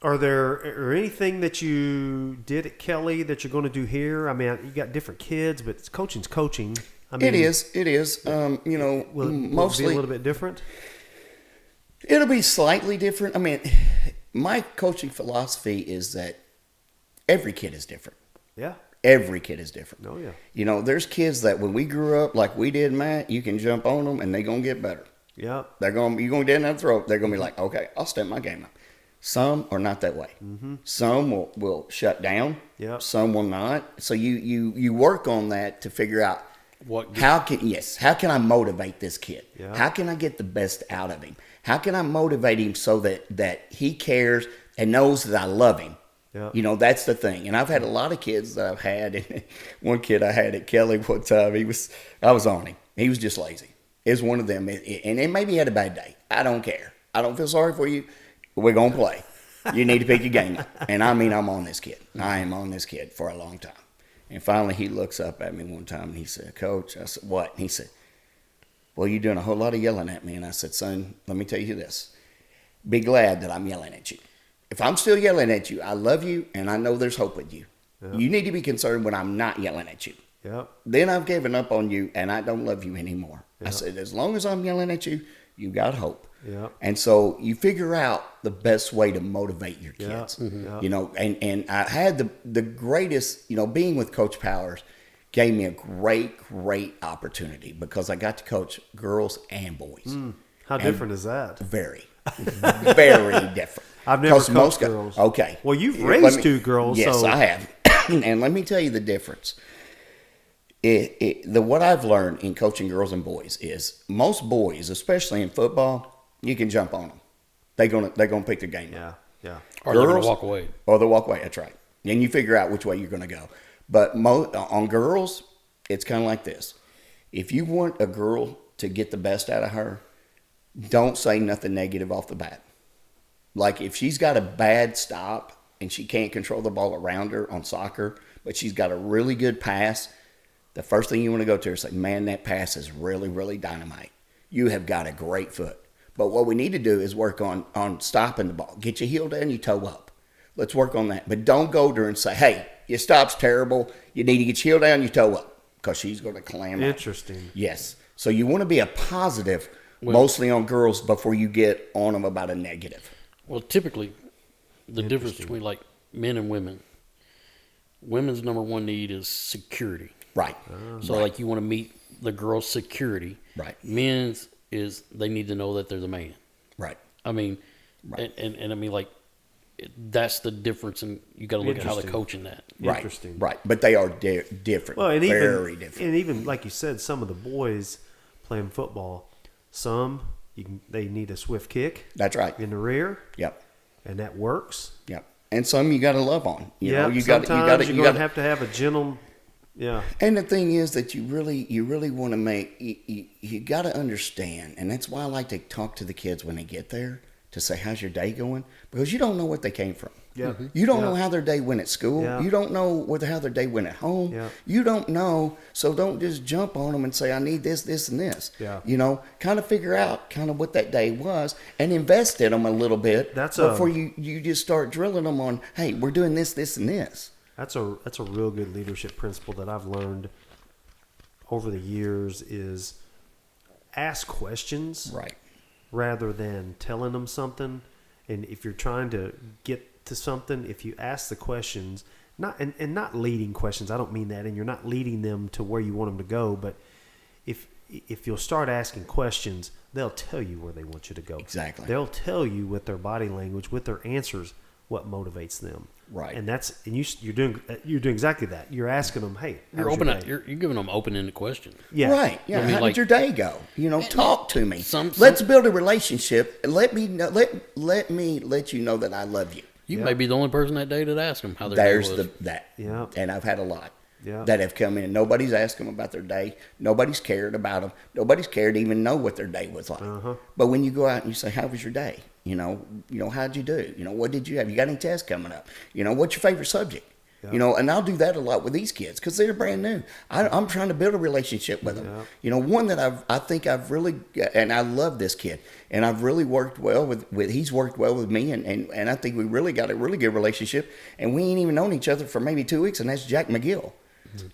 or anything that you did at Kelly that you're going to do here? I mean, you got different kids, but coaching's coaching. I mean, it is. Will mostly it be a little bit different? It'll be slightly different. I mean, my coaching philosophy is that every kid is different. Yeah. Every kid is different. Oh, yeah. There's kids that when we grew up like we did, Matt, you can jump on them and they're going to get better. Yep. You're going to get in their throat. They're going to be like, okay, I'll step my game up. Some are not that way. Mm-hmm. Some will shut down. Yep. Some will not. So you work on that to figure out how can I motivate this kid? Yep. How can I get the best out of him? How can I motivate him so that he cares and knows that I love him? Yep. That's the thing. And I've had a lot of kids that I've had. And one kid I had at Kelly one time, I was on him. He was just lazy. It was one of them. And maybe he had a bad day. I don't care. I don't feel sorry for you. We're going to play. You need to pick your game up. And I mean, I'm on this kid. I am on this kid for a long time. And finally, he looks up at me one time and he said, "Coach," I said, "What?" And he said, "Well, you're doing a whole lot of yelling at me." And I said, "Son, let me tell you this. Be glad that I'm yelling at you. If I'm still yelling at you, I love you and I know there's hope with you. Yep. You need to be concerned when I'm not yelling at you. Yep. Then I've given up on you and I don't love you anymore." Yep. I said, "As long as I'm yelling at you, you got hope." Yep. And so you figure out the best way to motivate your kids. Yep. Mm-hmm. And I had the greatest, being with Coach Powers gave me a great opportunity because I got to coach girls and boys. How different is that? Very, very different. I've never coached girls. Okay. Well, you've raised 2 girls. Yes, so. I have. And let me tell you the difference. What I've learned in coaching girls and boys is most boys, especially in football, you can jump on them. They're gonna pick their game up. Yeah. Or they're gonna walk away. Or they'll walk away. That's right. And you figure out which way you're gonna go. But on girls, it's kind of like this. If you want a girl to get the best out of her, don't say nothing negative off the bat. Like if she's got a bad stop and she can't control the ball around her on soccer, but she's got a really good pass, the first thing you want to go to her is say, "Man, that pass is really, really dynamite. You have got a great foot. But what we need to do is work on stopping the ball. Get your heel down, your toe up. Let's work on that. But don't go to her and say, 'Hey, your stop's terrible. You need to get your heel down, your toe up,' because she's going to clam up." Interesting. Yes. So you want to be a positive, mostly on girls, before you get on them about a negative. Well, typically, the difference between like men and women's number one need is security. Right. So like you want to meet the girl's security. Right. Men's is they need to know that they're the man. Right. I mean, right. And I mean, like, that's the difference, and you got to look at how they're coaching that. Right. Interesting. Right. But they are different. Well, and very different. And even like you said, some of the boys playing football, they need a swift kick. That's right. In the rear. Yep. And that works. Yep. And some you got to love on. You know, you sometimes got you're going to have to have a gentle. Yeah. And the thing is that you really want to make, you got to understand, and that's why I like to talk to the kids when they get there to say, "How's your day going?" Because you don't know what they came from. Yeah. Mm-hmm. You don't know how their day went at school. Yeah. You don't know how their day went at home. Yeah. You don't know, so don't just jump on them and say, "I need this, this, and this." Yeah. Kind of figure out kind of what that day was and invest in them a little bit before you just start drilling them on, "Hey, we're doing this, this, and this." That's a real good leadership principle that I've learned over the years is ask questions. Right. Rather than telling them something. And if you're trying to get to something, if you ask the questions, not leading questions, I don't mean that, and you're not leading them to where you want them to go, but if you'll start asking questions, they'll tell you where they want you to go. Exactly. They'll tell you with their body language, with their answers, what motivates them. Right. And you're doing exactly that. You're asking them, hey, you're giving them open-ended questions. Yeah. Right. Yeah. I mean, how did your day go? Talk to me. Some- Let's build a relationship. Let me know, let me let you know that I love you. You may be the only person that day that asked them how their day was. That. Yeah. And I've had a lot. Yeah. That have come in. Nobody's asked them about their day. Nobody's cared about them. Nobody's cared to even know what their day was like. But when you go out and you say, "How was your day?" How'd you do? What did you have? You got any tests coming up? What's your favorite subject? Yeah. And I'll do that a lot with these kids because they're brand new. I'm trying to build a relationship with them. Yeah. One that I think I've really, and I love this kid, and I've really worked well with he's worked well with me, and I think we really got a really good relationship, and we ain't even known each other for maybe 2 weeks, and that's Jack McGill.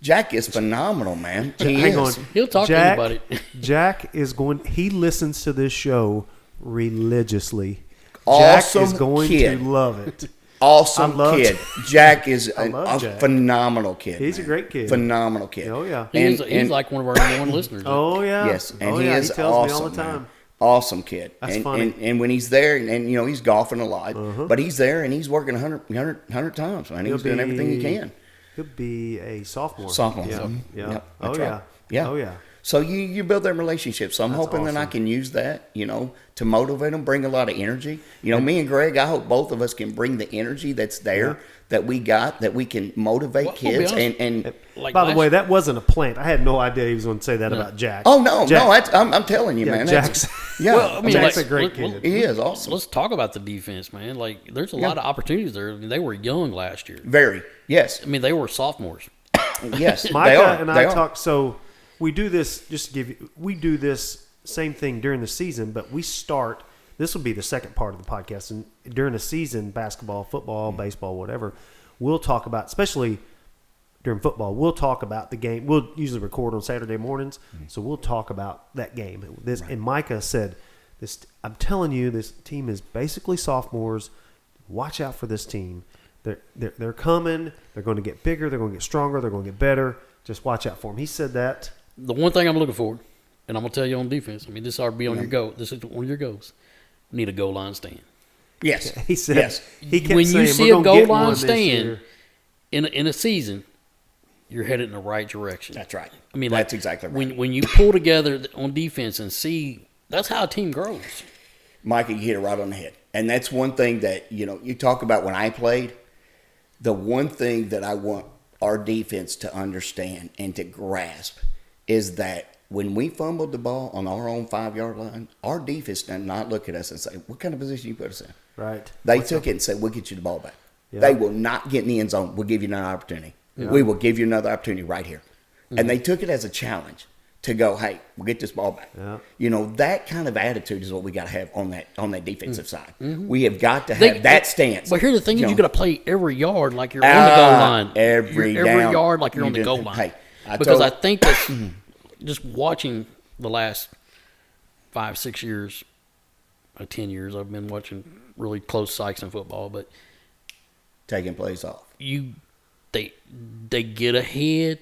Jack is phenomenal, man. Hang on. He'll talk to anybody. Jack is he listens to this show religiously. Awesome Jack is going kid. to love it. Awesome kid. Jack is Jack. Phenomenal kid. He's a great kid. Phenomenal kid. Oh, yeah. He's like one of our number one listeners. Oh, yeah. Yes, and he is tells awesome, me all the time. Man. Awesome kid. That's funny. And when he's there, and he's golfing a lot, but he's there and he's working 100 times, man. He's doing everything he can. He'll be a sophomore. Yeah. Yeah. Yep. Oh, That's yeah. right. Yeah. Oh, yeah. So you build that relationship. So I'm hoping that I can use that, to motivate them, bring a lot of energy. Me and Greg, I hope both of us can bring the energy that's there, that we got, that we can motivate kids. And by the way, that wasn't a plant. I had no idea he was going to say that about Jack. Oh, no. I'm telling you, man. Jack's Jack's a great kid. He is awesome. Let's talk about the defense, man. There's a lot of opportunities there. I mean, they were young last year. Very. Yes. I mean, they were sophomores. Yes. Micah and I talked. So we do this, just to give you, we do this same thing during the season, but we start, this will be the second part of the podcast. And during the season, basketball, football, baseball, whatever, we'll talk about, especially during football, we'll talk about the game. We'll usually record on Saturday mornings, so we'll talk about that game. And Micah said, I'm telling you, this team is basically sophomores. Watch out for this team. They're coming. They're going to get bigger. They're going to get stronger. They're going to get better. Just watch out for them. He said that. The one thing I'm looking for, and I'm going to tell you on defense, I mean, this ought to be on your goal. This is one of your goals. Need a goal line stand. Yes. He said, yes. He kept when saying, you see a goal line stand in a season, you're headed in the right direction. That's right. I mean, that's exactly right. When you pull together on defense and see, that's how a team grows. Micah, you hit it right on the head. And that's one thing that, you talk about when I played, the one thing that I want our defense to understand and to grasp is that when we fumbled the ball on our own 5-yard line, our defense did not look at us and say, what kind of position you put us in? Right. They took it and said, we'll get you the ball back. Yeah. They will not get in the end zone. We'll give you another opportunity. Yeah. We will give you another opportunity right here. Mm-hmm. And they took it as a challenge to go, hey, we'll get this ball back. Yeah. That kind of attitude is what we got to have on that defensive side. Mm-hmm. We have got to have that stance. But here's the thing: you got to play every yard like you're on the goal line. Every yard like you're on the goal line. Hey, I think that just watching the last 5-6 years, 10 years, I've been watching really close Sikeston football, but taking plays off. They get ahead.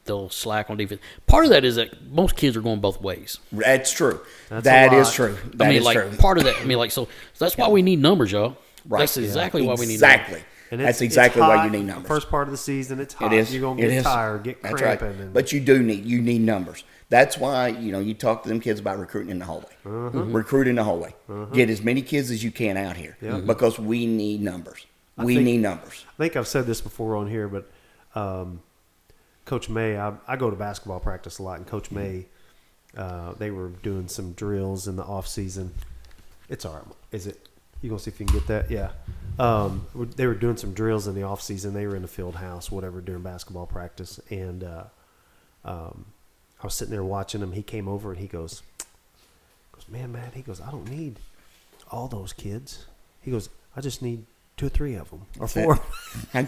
They'll slack on defense. Part of that is that most kids are going both ways. That's true. That is true. That is true. Part of that. I mean, so that's why we need numbers, y'all. Right. That's exactly why we need numbers. Exactly. And that's exactly why you need numbers. First part of the season, it's hot. It is. You're going to get tired, get cramping. That's right. But you need numbers. That's why, you talk to them kids about recruiting in the hallway. Mm-hmm. Recruit in the hallway. Mm-hmm. Get as many kids as you can out here because we need numbers. We need numbers. I think I've said this before on here, but Coach May, I go to basketball practice a lot, and Coach May, they were doing some drills in the off season. It's all right. Is it? You gonna see if you can get that? Yeah. They were doing some drills in the off season. They were in the field house, whatever, during basketball practice, and I was sitting there watching him. He came over and he goes, man, Matt. He goes, I don't need all those kids. He goes, I just need 2 or 3 of them, or 4. I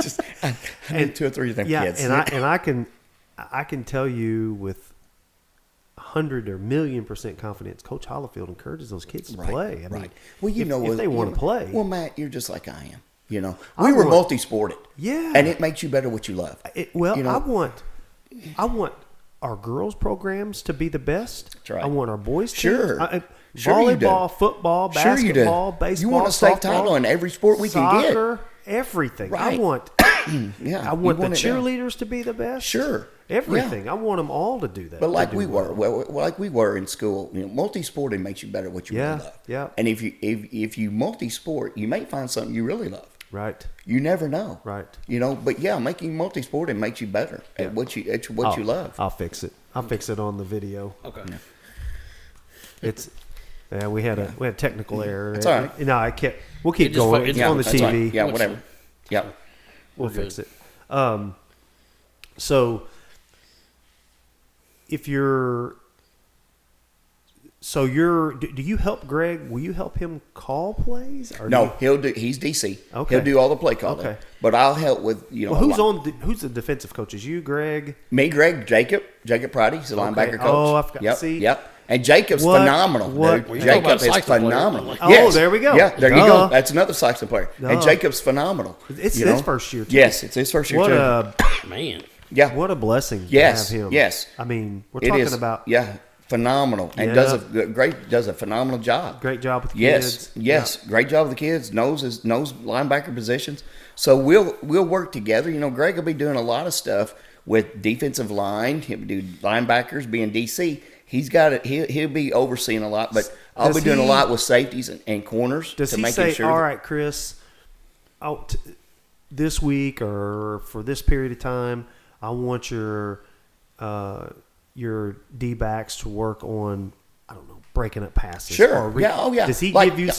need 2 or 3 of them kids. And I can tell you with 100 or 1,000,000% confidence, Coach Hollifield encourages those kids to play. I mean, well, if they want to play. Well, Matt, you're just like I am. We were multi-sported. Yeah, and it makes you better what you love. I want our girls' programs to be the best. That's right. I want our boys' Sure. teams. Sure you do. Volleyball, football, Sure you do. basketball, baseball, You want a state softball, title in every sport we can get. soccer, everything. Right. I want Yeah, I you want the want it down. cheerleaders to be the best. Sure. Everything. Yeah. I want them all to do that. But like to do we well. were, like we were in school, multi-sporting makes you better at what you Yeah, really love. yeah. And if you multi-sport, you may find something you really love. Right. You never know. Right. But yeah, making multi-sporting makes you better at what you love. I'll fix it. I'll fix it on the video. Okay. Yeah. It's we had a technical error. That's all right. No, I can't. We'll keep It just going. fu- It's yeah, on the that's TV. fine. Yeah, whatever. Yeah. We'll We're fix good. it. So if you're, do you help Greg? Will you help him call plays? Or No, he's DC. Okay. He'll do all the play calling. Okay. But I'll help with Well, who's the defensive coaches? You, Greg? me, Greg, Jacob Prouty. He's the linebacker coach. Oh, I forgot. Yep. See? Yep. And Jacob's What- phenomenal. what- Dude. Well, you talk Jacob about is Sikeston player. phenomenal. Oh, Yes. there we go. Yeah, there you Duh. go. That's another Sikeston player. And Duh. Jacob's phenomenal. It's you his know? first year, too. Yes, it's his first year What too. a Man. Yeah. what a blessing Yes, to have him. yes. I mean, we're It talking is. about Yeah, phenomenal. And Yeah. does a phenomenal job. great job with the Yes, kids. yes, great job with the kids. Knows linebacker positions. So we'll work together. Greg will be doing a lot of stuff with defensive line. He'll do linebackers, being DC. He's got it. He'll be overseeing a lot, but I'll Does be doing a he- lot with safeties and corners Does to he make say, sure. all right, Chris, this week or for this period of time, I want your D-backs to work on, I don't know, breaking up passes. Sure. Or Yeah. Oh, yeah. Does he Like- give you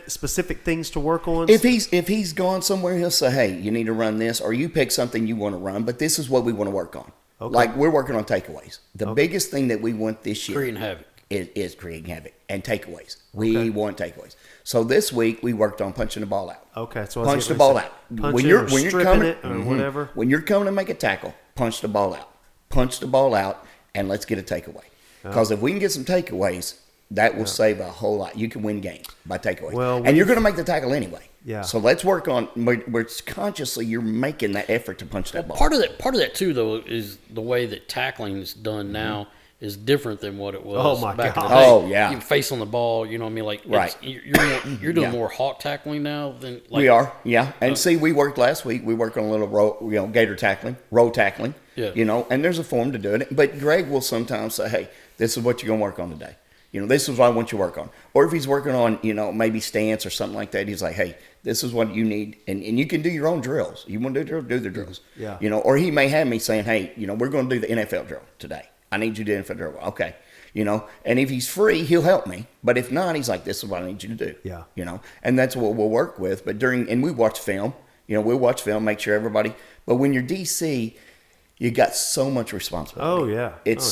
specific things to work on? If he's gone somewhere, he'll say, "Hey, you need to run this," or you pick something you want to run, but this is what we want to work on. Okay. Like we're working on takeaways. The biggest thing that we want this year Creating havoc. is creating havoc and takeaways. We want takeaways. So this week we worked on punching the ball out. Okay, so I was Punch the getting ball ready out. to say, punch it or stripping coming, it or whatever. When you're coming to make a tackle, punch the ball out. Punch the ball out, and let's get a takeaway. Because if we can get some takeaways, that will save a whole lot. You can win games by takeaways. Well, and you're going to make the tackle anyway. Yeah. So let's work on where it's consciously you're making that effort to punch that ball. Part of that too, though, is the way that tackling is done now is different than what it was Oh, my back in the God. day. Oh, yeah. You face on the ball, you know what I mean? Like, Right. you're doing Yeah. more hawk tackling now than like We are, yeah. And see, we worked last week. We worked on a little gator tackling, row tackling. Yeah. And there's a form to do it. But Greg will sometimes say, "Hey, this is what you're gonna work on today. This is what I want you to work on." Or if he's working on, maybe stance or something like that, he's like, "Hey, this is what you need," and you can do your own drills. You want to do the drills. Yeah. Or he may have me saying, "Hey, we're going to do the NFL drill today. I need you to do the NFL drill." Okay. And if he's free, he'll help me. But if not, he's like, "This is what I need you to do." Yeah. And that's what we'll work with. But and we watch film. We'll watch film, make sure everybody. But when you're DC, you got so much responsibility. Oh, yeah. It's Oh, yeah.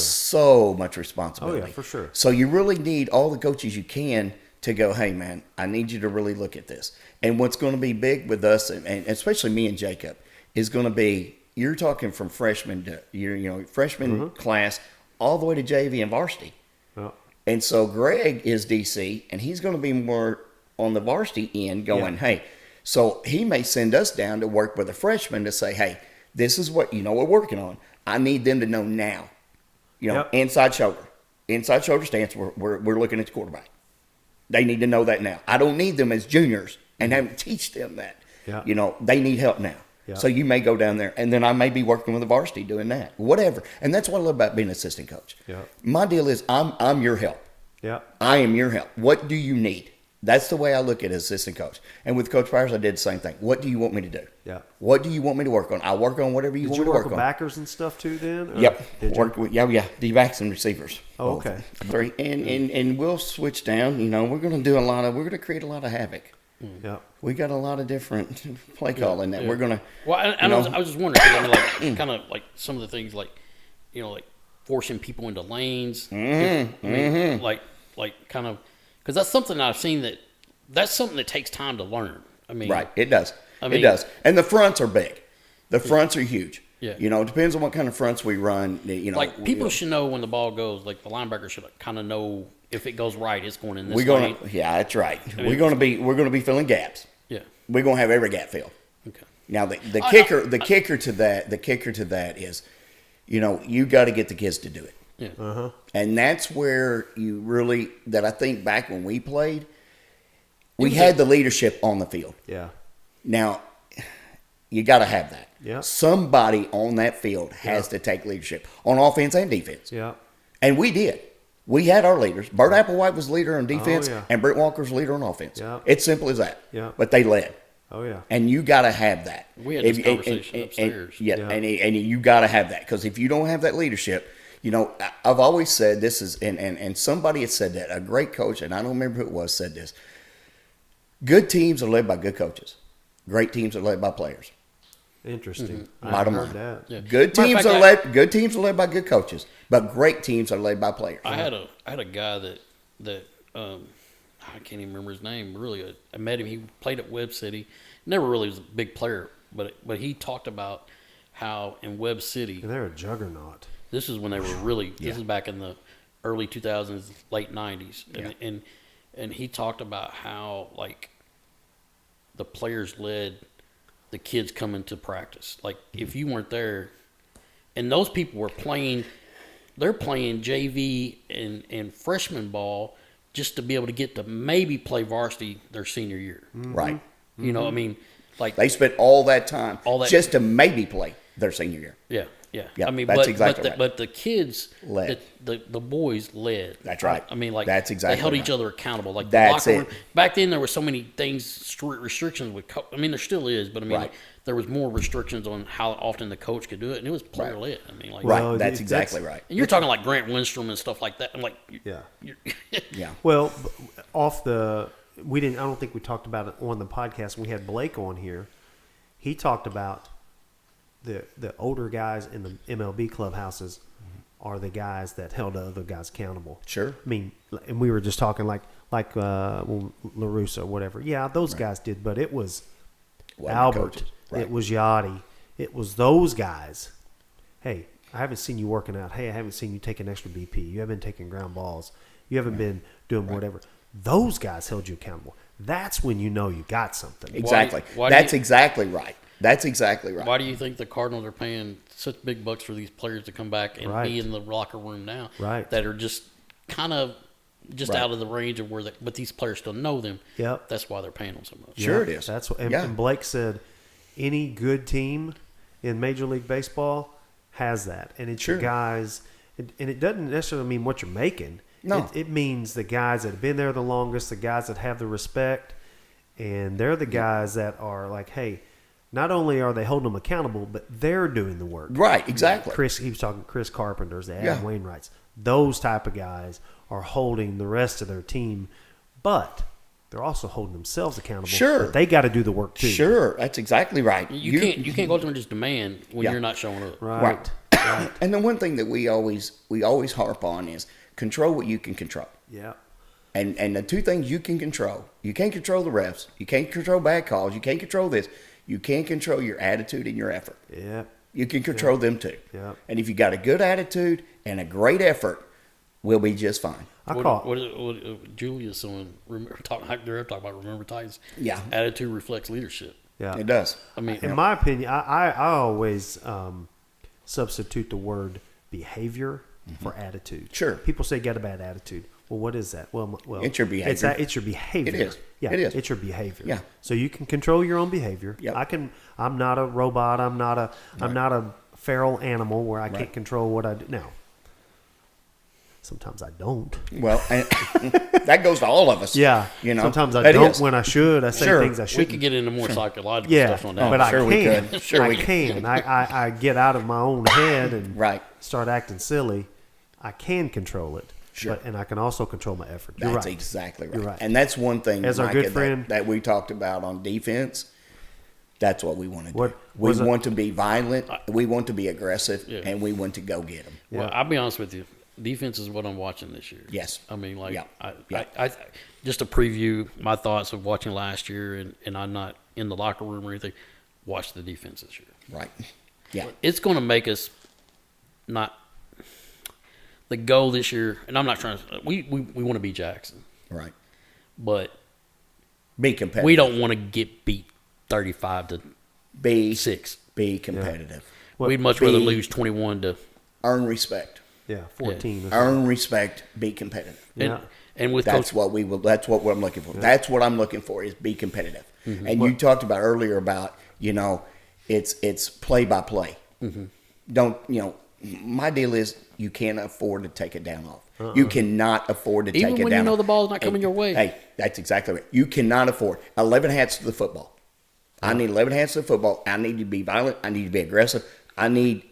so much responsibility. Oh, yeah, for sure. So you really need all the coaches you can to go, "Hey, man, I need you to really look at this." And what's going to be big with us, and especially me and Jacob, is going to be, you're talking from freshman to freshman class all the way to JV and varsity. Well, And so Greg is DC, and he's going to be more on the varsity end going, "Hey," so he may send us down to work with a freshman to say, "Hey, this is what we're working on. I need them to know now." Yep. Inside shoulder stance. We're looking at the quarterback. They need to know that now. I don't need them as juniors and have to teach them that. Yeah. They need help now. Yeah. So you may go down there, and then I may be working with the varsity doing that, whatever. And that's what I love about being an assistant coach. Yeah. My deal is I'm your help. yeah. I am your help. What do you need? That's the way I look at it as assistant coach. And with Coach Powers, I did the same thing. What do you want me to do? Yeah. What do you want me to work on? I'll work on whatever you Did want you me to work work with on. backers and stuff too then? Or Yep. did you? Work with D-backs and receivers. Oh, Both. okay. Three. And we'll switch down. We're going to create a lot of havoc. Yeah. We got a lot of different play calling that we're going to. Well, I was just wondering, 'cause kind of like some of the things like forcing people into lanes. Like kind of, because that's something I've seen that's something that takes time to learn. I mean, Right. It does. I mean- It does. And the fronts are big. The fronts are huge. Yeah. It depends on what kind of fronts we run. Like people should know when the ball goes. Like the linebacker should kind of know if it goes right, it's going in this We're gonna, lane. yeah, that's right. mean, we're gonna be filling gaps. Yeah. We're gonna have every gap filled. Okay. Now the kicker to that is you got to get the kids to do it. Yeah. And that's where that I think back when we played, we had the leadership on the field. Yeah. Now, you got to have that. Yeah. Somebody on that field has to take leadership on offense and defense. Yeah. And we did. We had our leaders. Bert Applewhite was leader on defense, yeah. and Brent Walker's leader on offense. Yeah. It's simple as that. Yeah. But they led. Oh, yeah. And you got to have that. We had this conversation upstairs. And you got to have that, because if you don't have that leadership, I've always said this is, and somebody had said that, a great coach, and I don't remember who it was, said this. Good teams are led by good coaches. Great teams are led by players. Interesting. Bottom heard line. that. Yeah. Good Matter of teams fact, good teams are led by good coaches, but great teams are led by players. I had a guy that I can't even remember his name. Really, I met him. He played at Webb City. Never really was a big player, but he talked about how in Webb City, And they're a juggernaut. this is when they were really. This is back in the early 2000s, late 90s, and he talked about how like the players led the kids coming to practice. Like if you weren't there, and those people were playing, they're playing JV and freshman ball just to be able to get to maybe play varsity their senior year. Right. You know, I mean, like They spent all that time All that- just to maybe play their senior year. yeah. Yeah, I mean, that's exactly right. but the kids Led. the boys led. That's right. I mean, like That's exactly they held right. each other accountable. Like That's the locker it. room. Back then, there were so many things, restrictions with. I mean, there still is, but I mean, Right. like, there was more restrictions on how often the coach could do it, and it was player led. I mean, like Right. Well, That's that's- exactly right. And you're talking like Grant Lindstrom and stuff like that. I'm like, Yeah. you're, Yeah. Well, I don't think we talked about it on the podcast. We had Blake on here. He talked about the older guys in the MLB clubhouses are the guys that held the other guys accountable. Sure. I mean, and we were just talking like LaRussa or whatever. Yeah, those guys did, but it was Wasn't the Albert. coaches. Right. It was Yachty. It was those guys. Hey, I haven't seen you working out. Hey, I haven't seen you taking extra BP. You haven't been taking ground balls. You haven't been doing whatever. Those guys held you accountable. That's when you know you got something. Exactly. why do That's you- exactly right. That's exactly right. why do you think the Cardinals are paying such big bucks for these players to come back and Right. be in the locker room now? Right. That are just kind of just Right. out of the range of where but these players still know them. Yep. That's why they're paying them so much. Sure it is. That's what, and, Yeah. and Blake said any good team in Major League Baseball has that. And it's your Sure. guys, and it doesn't necessarily mean what you're making. No. It means the guys that have been there the longest, the guys that have the respect, and they're the guys that are like, hey, not only are they holding them accountable, but they're doing the work. Right. Exactly. He was talking Chris Carpenters, the Adam Yeah. Wainwrights. Those type of guys are holding the rest of their team, but they're also holding themselves accountable. Sure. But they got to do the work too. Sure. That's exactly right. You can't go to them and just demand when Yeah. you're not showing up. Right. And the one thing that we always harp on is control what you can control. Yeah. And the two things you can control, you can't control the refs, you can't control bad calls, you can't control this, you can control your attitude and your effort. Yeah. You can control them too. Yeah. And if you got a good attitude and a great effort, we'll be just fine. What Julia's someone talking about remember Titans. Yeah. Attitude reflects leadership. Yeah. It does. I mean, In my opinion, I always substitute the word behavior for attitude. Sure. People say get a bad attitude. Well, what is that? Well, It's your behavior. It's your behavior. It is. Yeah, It is. It's your behavior. Yeah. So you can control your own behavior. Yep. I'm not a robot. I'm not a feral animal where I Right. can't control what I do. Now, sometimes I don't. Well, and that goes to all of us. Yeah. You know, sometimes I that don't is. when I should. I say Sure. things I we shouldn't. could get into more psychological Yeah, stuff on that. but sure I we can. could. Sure I we can. I get out of my own head and Right. start acting silly. I can control it. Sure. And I can also control my effort. You're That's right. exactly right. You're right. And that's one thing, As our Micah, good friend- that we talked about on defense. That's what we want to do. What We was it? want to be violent. We want to be aggressive, Yeah. and we want to go get them. Well, I'll be honest with you. Defense is what I'm watching this year. Yes. I mean, like, Yeah. I just to preview my thoughts of watching last year, and I'm not in the locker room or anything. Watch the defense this year. Right. Yeah. It's going to make us not the goal this year. And I'm not trying to. We want to beat Jackson, Right. but Be competitive. we don't want to get beat 35-6. be competitive. Well, We'd much rather be- lose 21 to earn respect. Yeah, 14. Earn respect, be competitive. Yeah. And with That's Coach, that's what I'm looking for. Yeah. That's what I'm looking for is be competitive. Mm-hmm. And you talked about earlier about, it's play by play. Mm-hmm. Don't, my deal is you can't afford to take it down off. You cannot afford to take it down. Even when you know the ball's not coming your way. Hey, that's exactly right. You cannot afford 11 hats to the football. Yeah. I need 11 hats to the football. I need to be violent. I need to be aggressive. I need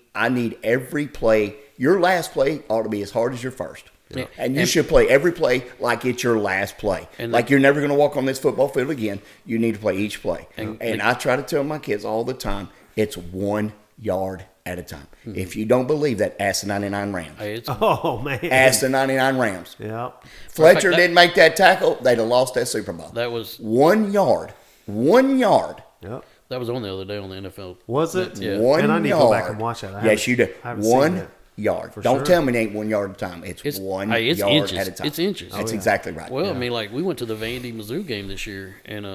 every play. Your last play ought to be as hard as your first. Yeah. And you should play every play like it's your last play. And like you're never going to walk on this football field again. You need to play each play. And I try to tell my kids all the time, it's 1 yard at a time. Mm-hmm. If you don't believe that, ask the 99 Rams. Oh, man. Ask the 99 Rams. Yeah. Fletcher didn't make that tackle, they'd have lost that Super Bowl. That was 1 yard. 1 yard. Yep. That was on the other day on the NFL. Was it? Yeah. 1 yard. And I need to go back and watch that. Yes, you do. 1 yard. Don't tell me it ain't 1 yard at a time. It's 1 yard inches. at a time. It's inches. That's exactly right. Well, I mean, like we went to the Vandy Mizzou game this year, and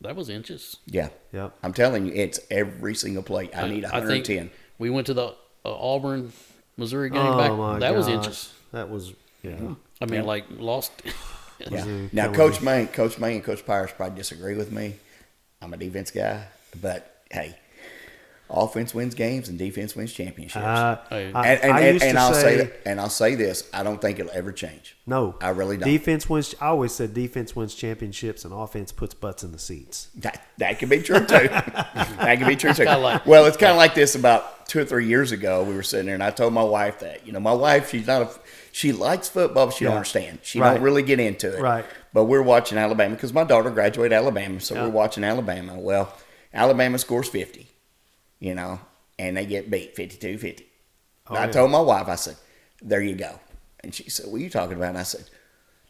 that was inches. Yeah. Yeah. I'm telling you, it's every single play. I need 110. We went to the Auburn Missouri game back. That was inches. That was I mean, like lost. Yeah. Now, Coach May and Coach Pires probably disagree with me. I'm a defense guy, but hey, offense wins games and defense wins championships. I'll say this: I don't think it'll ever change. No, I really don't. Defense wins. I always said defense wins championships and offense puts butts in the seats. That could be true too. That could be true too. Well, it's kind of like this. About 2 or 3 years ago, we were sitting there, and I told my wife that my wife, she likes football, but she don't understand. She don't really get into it. Right. But we're watching Alabama because my daughter graduated Alabama, so we're watching Alabama. Well, Alabama scores 50, and they get beat 52-50. I told my wife, I said, there you go. And she said, what are you talking about? And I said,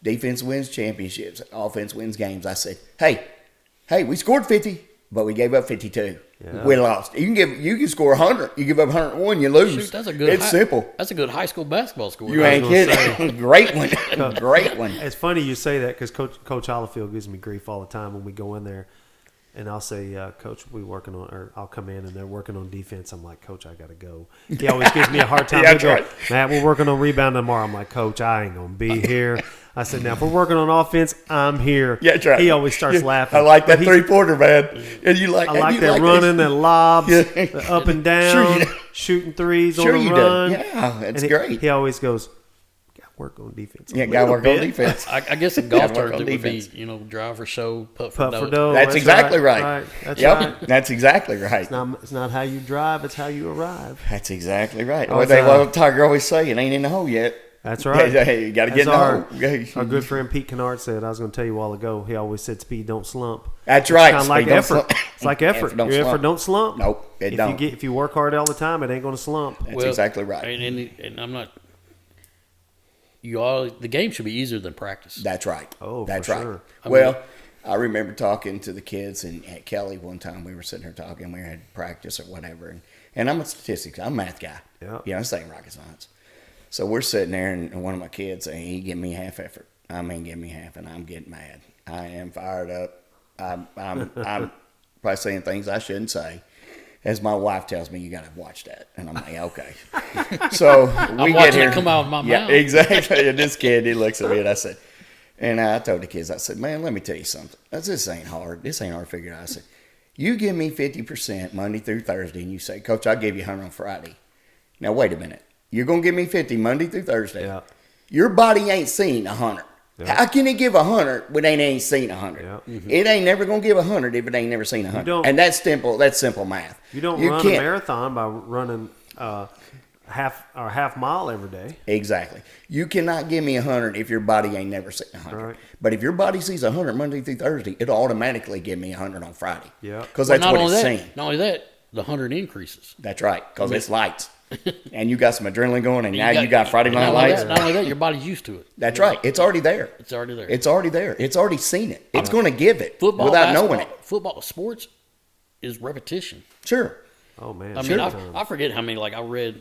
defense wins championships, offense wins games. I said, hey, we scored 50, but we gave up 52. Yeah. We lost. You can score 100. You give up 101, you lose. Shoot, that's a good. It's simple. That's a good high school basketball score. You ain't kidding. Great one. Great one. It's funny you say that because Coach Hollifield gives me grief all the time when we go in there, and I'll say, Coach, I'll come in and they're working on defense. I'm like, Coach, I got to go. He always gives me a hard time. That's right. Matt, we're working on rebound tomorrow. I'm like, Coach, I ain't going to be here. I said, now, if we're working on offense, I'm here. Yeah, that's right. He always starts laughing. I like that three-pointer, man. And you like I like that running, that lobs, the up and down, shooting threes on the run. Yeah, it's great. He always goes, work on defense. Yeah, got to work on defense. I guess in golf terms it would be, drive for show, putt for dough. That's exactly right. That's right. That's exactly right. It's not how you drive, it's how you arrive. That's exactly right. What Tiger always say, it ain't in the hole yet. That's right. You got to get in the hole. Our good friend Pete Kennard said, I was going to tell you a while ago, he always said speed don't slump. That's right. It's kind of like effort. It's like effort. Your effort don't slump. Nope, it don't. If you work hard all the time, it ain't going to slump. That's exactly right. And I'm not... the game should be easier than practice. That's right. Oh, that's for right. sure. Well, I remember talking to the kids and at Kelly one time. We were sitting here talking. We had practice or whatever, and I'm a statistics. I'm a math guy. Yeah. This ain't rocket science. So we're sitting there, and one of my kids, he give me half effort. I mean, give me half, and I'm getting mad. I am fired up. I'm probably saying things I shouldn't say. As my wife tells me, you got to watch that. And I'm like, okay. So we get here. It come out of my mouth. Yeah, exactly. And this kid, he looks at me and I said, I told the kids, I said, man, let me tell you something. This ain't hard. This ain't hard to figure out. I said, you give me 50% Monday through Thursday, and you say, Coach, I'll give you 100 on Friday. Now, wait a minute. You're going to give me 50 Monday through Thursday. Yeah. Your body ain't seen 100. Yeah. How can it give 100 when it ain't seen 100? Yeah. Mm-hmm. It ain't never gonna give 100 if it ain't never seen 100. And that's simple. That's simple math. You don't run a marathon by running half mile every day. Exactly. You cannot give me 100 if your body ain't never seen 100. Right. But if your body sees 100 Monday through Thursday, it'll automatically give me 100 on Friday. Yeah. Because that's what it's seen. Not only that, the 100 increases. That's right. Because it's lights. And you got some adrenaline going, and now you got Friday night lights. Not only that, your body's used to it. That's right. It's already there. It's already there. It's already there. It's already seen it. It's going to give it without knowing it. Football, sports is repetition. Sure. Oh, man. I mean, I forget how many, I read,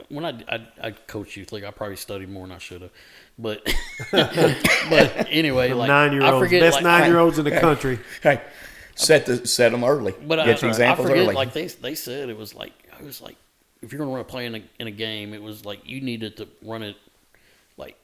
when I coached youth league, I probably studied more than I should have. But anyway, 9-year-olds, I forget. Best 9-year-olds in the country. Hey, set them early. But Get the examples I forget, early. they said it was like if you're going to run a play in a game, it was like you needed to run it like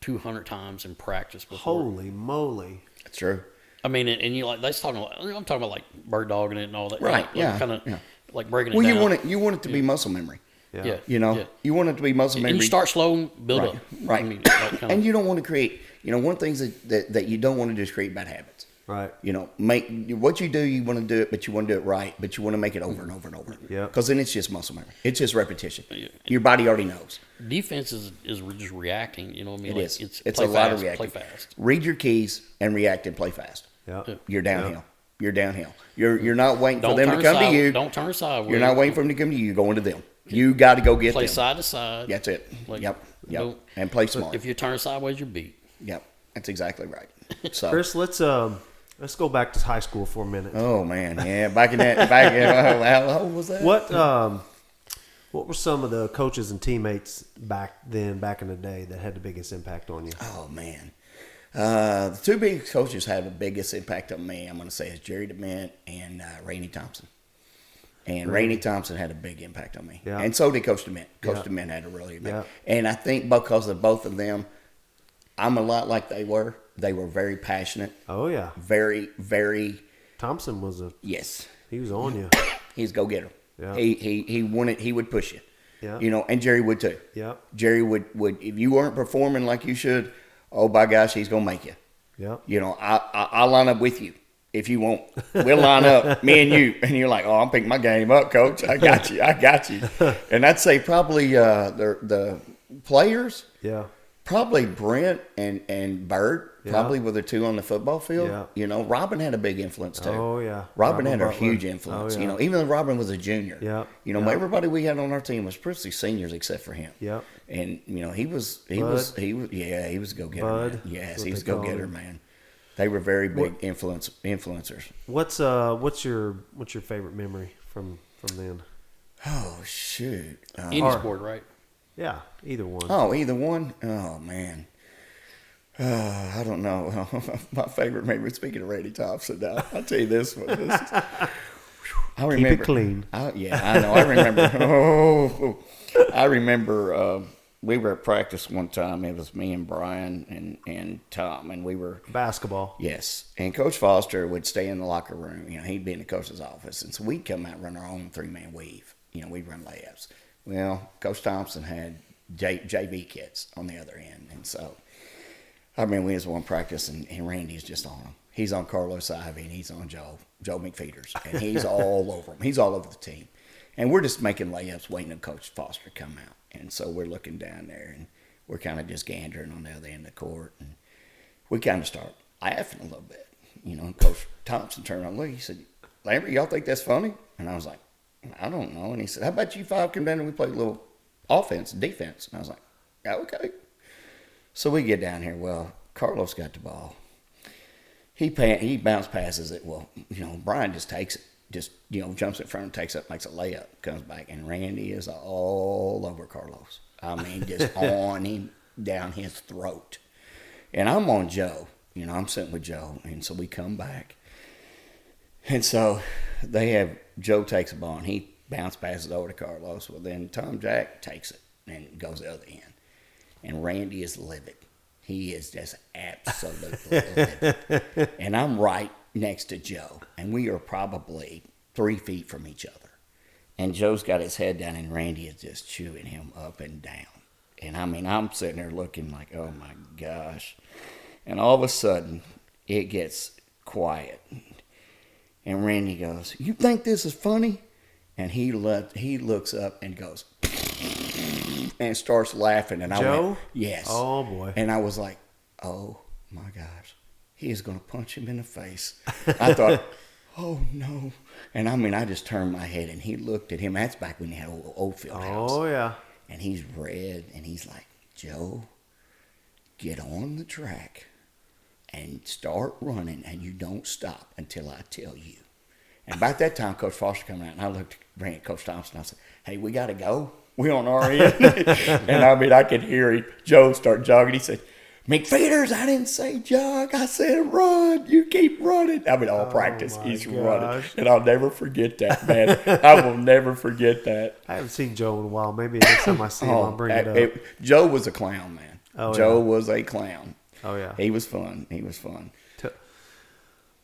200 times in practice before. Holy moly! That's true. I mean, and you like that's talking. I'm talking about like bird dogging it and all that. Right? Kind of like breaking it Well, down. you want it to be muscle memory. Yeah. You know, you want it to be muscle memory. And you start slow and build up. Right. I mean, like and you don't want to create. You know, one of the things that you don't want to do is create bad habits. Right. You know, make what you do. You want to do it, but you want to do it right. But you want to make it over and over and over. Yeah. Because then it's just muscle memory. It's just repetition. Your body already knows. Defense is just reacting. You know what I mean? It is. It's a lot of fast, reacting. Play fast. Read your keys and react and play fast. Yeah. You're downhill. You're downhill. You're not waiting for Don't them to turn come to side- you. Don't turn sideways. You're not waiting for them to come to you. You're going to them. You got to go get Play them. side to side. That's it. Like, Yep. no- And play smart. If you turn sideways, you're beat. Yep. That's exactly right. So, Chris, let's go back to high school for a minute. oh man, yeah, back in how old was that? What were some of the coaches and teammates back in the day that had the biggest impact on you? Oh man, the two biggest coaches had the biggest impact on me. I'm going to say is Jerry DeMint and Rainey Thompson. And Rainey Thompson had a big impact on me, Yeah. and so did Coach DeMint. Coach Yeah. DeMint had a really big. Yeah. And I think because of both of them, I'm a lot like they were. They were very passionate, Oh yeah, very, very. Thompson was Yes, he was on you. he's a go getter. Yeah. He wanted. He would push you. Yeah. You know, and Jerry would too. Yeah. Jerry would if you weren't performing like you should, oh by gosh, he's gonna make you. Yeah. You know, I'll line up with you if you want. We'll line up, me and you, and you're like, oh, I'm picking my game up, coach. I got you. And I'd say probably the players, Yeah. probably Brent and Bird, Yeah. probably were the two on the football field. Yeah. You know, Robin had a big influence too. Oh yeah. Robin had a Butler. huge influence. Oh, yeah. You know, even though Robin was a junior. Yeah. You know, Yeah. everybody we had on our team was pretty seniors except for him. Yeah. And you know, he was a go getter. Bud? Yes, That's he what was a they call go getter, him. man. They were very big influencers. What's your favorite memory from then? Oh shoot. Any sport, right? Yeah, either one. Oh, either one. Oh man. I don't know. My favorite memory. Speaking of Randy Thompson, now I'll tell you this one. I remember. Keep it clean. Yeah, I know. I remember. I remember. We were at practice one time. It was me and Brian and Tom, and we were Basketball. Yes, and Coach Foster would stay in the locker room. You know, he'd be in the coach's office, and so we'd come out and run our own 3-man weave. You know, we'd run layups. Well, Coach Thompson had JV kids on the other end, and so I mean, we was one practice, and Randy's just on him. He's on Carlos Ivy, and he's on Joe McFeeters, and he's all over him. He's all over the team, and we're just making layups, waiting on Coach Foster to come out. And so we're looking down there, and we're kind of just gandering on the other end of the court, and we kind of start laughing a little bit. You know, and Coach Thompson turned on me. He said, Lambert, y'all think that's funny? And I was like, I don't know. And he said, how about you five come down and we play a little defense? And I was like, yeah, okay. So we get down here. Well, Carlos got the ball. He bounce passes it. Well, you know, Brian just takes it. Just, you know, jumps in front and takes up, makes a layup, comes back, and Randy is all over Carlos. I mean, just on him, down his throat. And I'm on Joe. You know, I'm sitting with Joe. And so we come back. And so Joe takes a ball, and he bounce passes over to Carlos. Well, then Tom Jack takes it and goes the other end. And Randy is livid. He is just absolutely livid. And I'm right next to Joe, and we are probably 3 feet from each other. And Joe's got his head down, and Randy is just chewing him up and down. And I mean, I'm sitting there looking like, oh my gosh. And all of a sudden, it gets quiet. And Randy goes, you think this is funny? And he looks up and goes, and starts laughing. And I Joe? went, yes. Oh, boy. And I was like, oh my gosh. He is going to punch him in the face. I thought, oh, no. And I mean, I just turned my head, and he looked at him. That's back when he had old field house. Oh, yeah. And he's red, and he's like, Joe, get on the track and start running, and you don't stop until I tell you. And about that time, Coach Foster came out, and I looked at Coach Thompson, and I said, hey, we got to go. We on our end. And I mean, I could hear him. Joe start jogging. He said, McFeeters, I didn't say jog. I said run. You keep running. I mean, all practice, my he's gosh. running. And I'll never forget that, man. I will never forget that. I haven't seen Joe in a while. Maybe next time I see him, I'll bring it up. Joe was a clown, man. Oh, Joe yeah. was a clown. Oh, yeah. He was fun.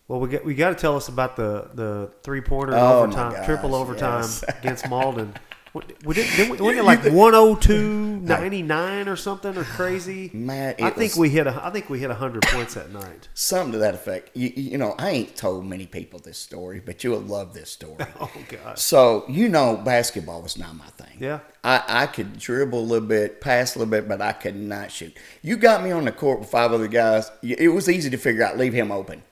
Well, we got to tell us about the 3-pointer Oh, overtime, my gosh, triple overtime yes. against Malden. Wasn't it like 102-99 or something or crazy? Man, I think we hit 100 points that night. Something to that effect. You know, I ain't told many people this story, but you'll love this story. Oh God! So basketball was not my thing. Yeah. I could dribble a little bit, pass a little bit, but I could not shoot. You got me on the court with 5 other guys. It was easy to figure out. Leave him open.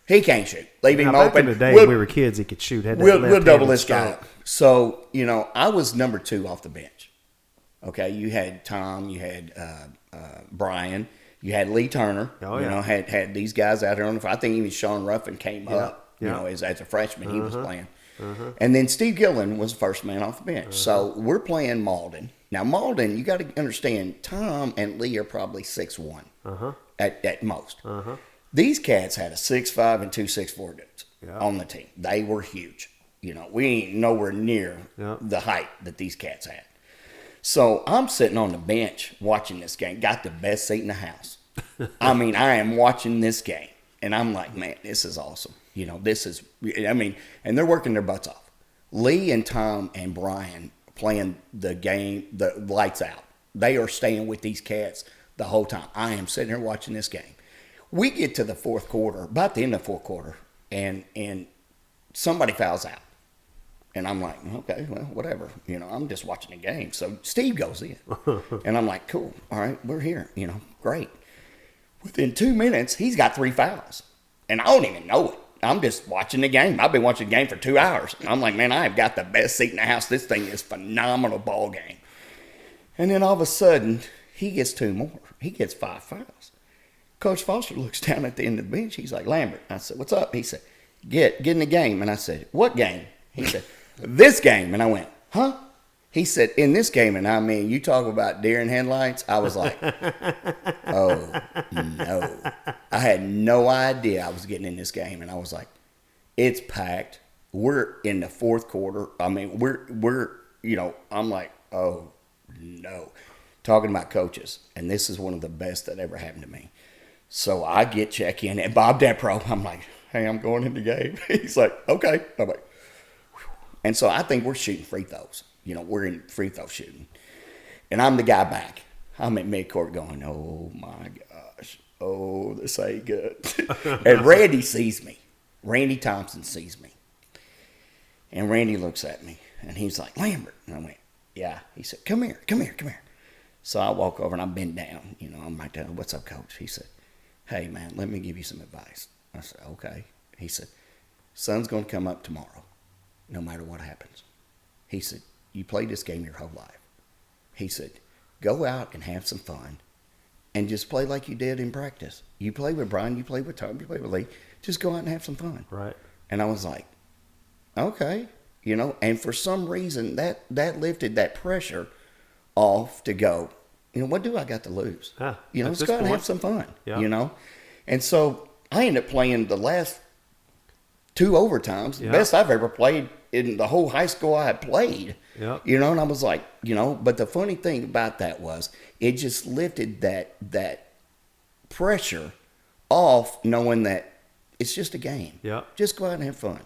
He can't shoot. Leave him Back open. in the day when we were kids, he could shoot. We'll double this guy up. So, you know, I was number 2 off the bench. Okay, you had Tom, you had Brian, you had Lee Turner. Oh, you yeah. know, had these guys out there on the floor. I think even Sean Ruffin came up. You know, as a freshman, he was playing. And then Steve Gillen was the first man off the bench. So we're playing Malden. Now, Malden, you got to understand, Tom and Lee are probably 6'1" at most. These cats had a 6'5" and 2 6'4" dudes on the team. They were huge. You know, we ain't nowhere near the height that these cats had. So I'm sitting on the bench watching this game. Got the best seat in the house. I mean, I am watching this game. And I'm like, man, this is awesome. You know, and they're working their butts off. Lee and Tom and Brian playing the game, the lights out. They are staying with these cats the whole time. I am sitting here watching this game. We get to the fourth quarter, about the end of the fourth quarter, and somebody fouls out. And I'm like, okay, well, whatever. You know, I'm just watching the game. So Steve goes in. And I'm like, cool. All right, we're here. You know, great. Within 2 minutes, he's got 3 fouls. And I don't even know it. I'm just watching the game. I've been watching the game for 2 hours. I'm like, man, I've got the best seat in the house. This thing is phenomenal ball game. And then all of a sudden, he gets 2 more. He gets 5 fouls. Coach Foster looks down at the end of the bench. He's like, Lambert. I said, what's up? He said, get in the game. And I said, what game? He said, this game. And I went, huh? He said, in this game. And I mean, you talk about deer in headlights. I was like, oh, no. I had no idea I was getting in this game. And I was like, it's packed. We're in the fourth quarter. I mean, we're you know, I'm like, oh, no. Talking about coaches. And this is one of the best that ever happened to me. So I get check in, and Bob Depro, I'm like, hey, I'm going in the game. He's like, okay. I'm like, whew. And so I think we're shooting free throws. You know, we're in free throw shooting. And I'm the guy back. I'm at midcourt going, oh, my gosh. Oh, this ain't good. And Randy sees me. Randy Thompson sees me. And Randy looks at me, and he's like, Lambert. And I went, yeah. He said, come here. So I walk over, and I bend down. You know, I'm like, what's up, coach? He said, hey, man, let me give you some advice. I said, okay. He said, sun's going to come up tomorrow, no matter what happens. He said, you played this game your whole life. He said, go out and have some fun and just play like you did in practice. You play with Brian, you play with Tom, you play with Lee. Just go out and have some fun. Right. And I was like, okay. You know, and for some reason, that lifted that pressure off to go, you know, what do I got to lose? You know, let's go out and have some fun, you know? And so I ended up playing the last 2 overtimes, the best I've ever played in the whole high school I had played. You know, and I was like, you know, but the funny thing about that was it just lifted that pressure off, knowing that it's just a game. Just go out and have fun.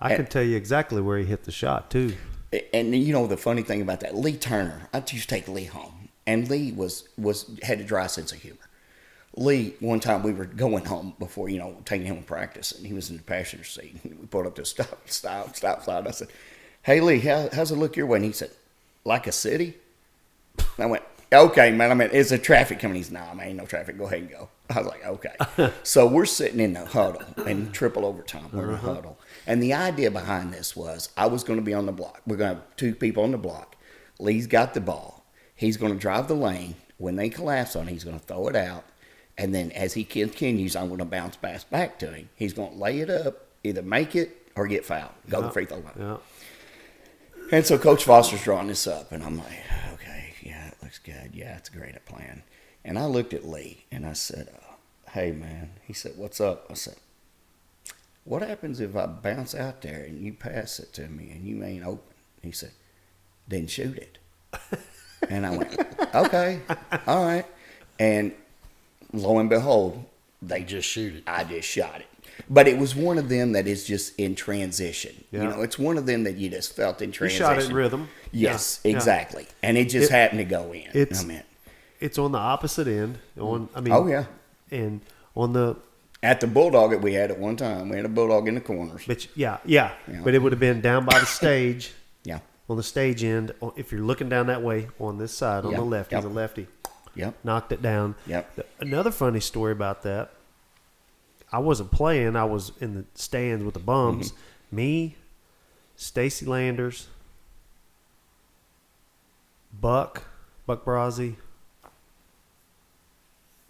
I can tell you exactly where he hit the shot, too. And you know, the funny thing about that, Lee Turner, I used to take Lee home. And Lee had a dry sense of humor. Lee, one time we were going home before, you know, taking him to practice, and he was in the passenger seat. And we pulled up to a stop sign. I said, hey, Lee, how's it look your way? And he said, like a city? And I went, okay, man. I mean, is there traffic coming? He's, nah, man, ain't no traffic. Go ahead and go. I was like, okay. So we're sitting in the huddle in triple overtime. We're in the huddle. And the idea behind this was I was going to be on the block. We're going to have 2 people on the block. Lee's got the ball. He's going to drive the lane. When they collapse on it, he's going to throw it out. And then as he continues, I'm going to bounce back to him. He's going to lay it up, either make it or get fouled. Go to the free throw line. And so Coach Foster's drawing this up. And I'm like, okay, yeah, it looks good. Yeah, it's a great plan. And I looked at Lee and I said, hey, man. He said, what's up? I said, what happens if I bounce out there and you pass it to me and you ain't open? He said, then shoot it. And I went, okay, all right. And lo and behold, they just shoot it. I just shot it. But it was one of them that is just in transition. Yeah. You know, it's one of them that you just felt in You transition. shot it in rhythm. Yes, Yeah. exactly. And it just happened to go in. It's on the opposite end. Oh, yeah. And on the... At the Bulldog that we had at one time, we had a Bulldog in the corners. But yeah. But it would have been down by the stage. Yeah. On the stage end, if you're looking down that way, on this side, on the left, he's a lefty. Yep. Knocked it down. Yep. Another funny story about that, I wasn't playing. I was in the stands with the bums. Mm-hmm. Me, Stacy Landers, Buck Brazzi,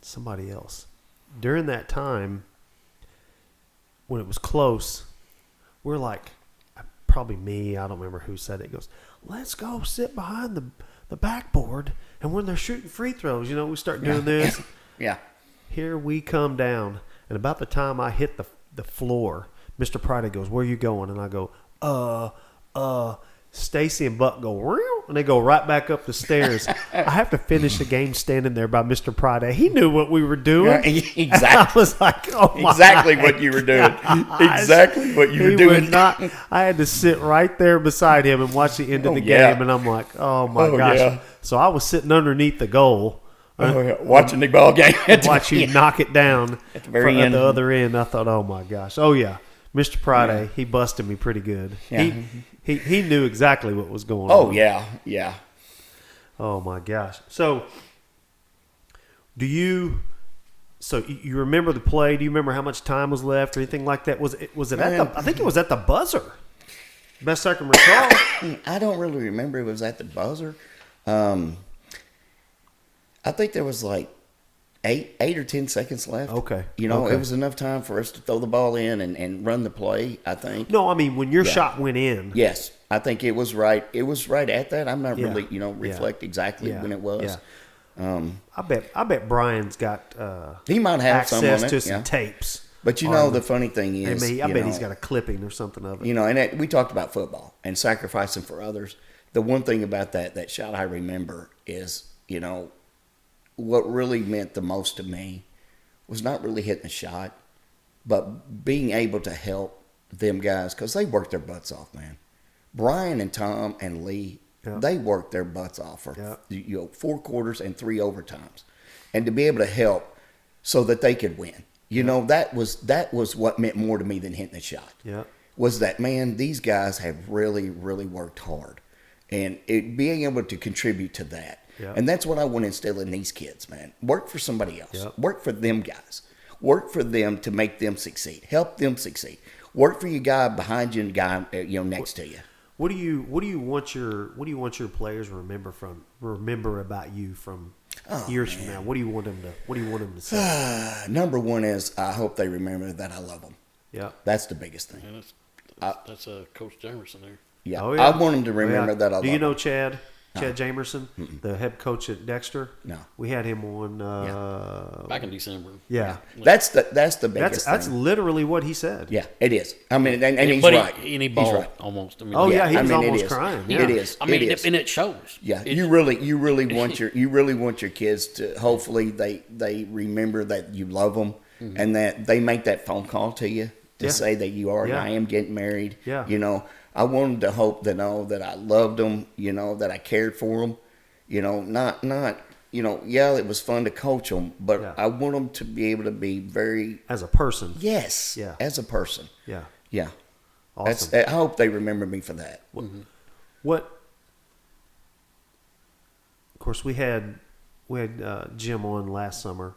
somebody else. During that time, when it was close, we're like, probably me, I don't remember who said it, goes, let's go sit behind the backboard, and when they're shooting free throws, we start doing this. Yeah. Here we come down, and about the time I hit the floor, Mr. Pride goes, where you going? And I go, Stacy and Buck go, "Real?" And they go right back up the stairs. I have to finish the game standing there by Mr. Pride. He knew what we were doing. Yeah, exactly. I was like, oh my exactly what you were doing. Exactly what you were doing. I had to sit right there beside him and watch the end of the game, and I'm like, oh my gosh. Yeah. So I was sitting underneath the goal. Watching the ball game. Watch you knock it down at the very end. At the other end. I thought, oh my gosh. Oh yeah. Mr. Pride, he busted me pretty good. Yeah. He knew exactly what was going on. Oh yeah. Oh my gosh. So you remember the play? Do you remember how much time was left or anything like that? Was it I think it was at the buzzer. Best I can recall. I don't really remember it was at the buzzer. I think there was like 8 or 10 seconds left. Okay. It was enough time for us to throw the ball in and run the play, I think. No, I mean when your shot went in. Yes. I think it was right. It was right at that. I'm not really, reflect exactly when it was. Yeah. I bet Brian's got he might have access some on it, to some tapes. But the funny thing is, I bet he's got a clipping or something of it. And we talked about football and sacrificing for others. The one thing about that shot I remember is, what really meant the most to me was not really hitting the shot, but being able to help them guys because they worked their butts off, man. Brian and Tom and Lee, they worked their butts off for 4 quarters and 3 overtimes, and to be able to help so that they could win. That was what meant more to me than hitting the shot. Yeah, was that, man? These guys have really, really worked hard, and being able to contribute to that. Yeah. And that's what I want to instill in these kids, man. Work for somebody else. Yep. Work for them guys. Work for them to make them succeed. Help them succeed. Work for your guy behind you and guy next to you. What do you want your players to remember about you from years from now? What do you want them to say? Number one is I hope they remember that I love them. Yeah, that's the biggest thing. Yeah, that's Coach Jamerson there. Yeah. Oh, yeah. I want them to remember that I love them. Do you know Chad? Chad Jamerson, the head coach at Dexter. No, we had him on back in December. Yeah, that's the biggest. That's literally what he said. Yeah, it is. I mean, and he's right. He balled right. Almost. I mean, he was almost crying. Yeah. It is. I mean, and it shows. Yeah, you really want your kids to hopefully they remember that you love them and that they make that phone call to you to say that you are. I am getting married. Yeah. I want them to hope to know that I loved them, that I cared for them, not, it was fun to coach them, but I want them to be able to be very... As a person. Yes. Yeah. As a person. Yeah. Yeah. Awesome. I hope they remember me for that. What of course, we had Jim on last summer,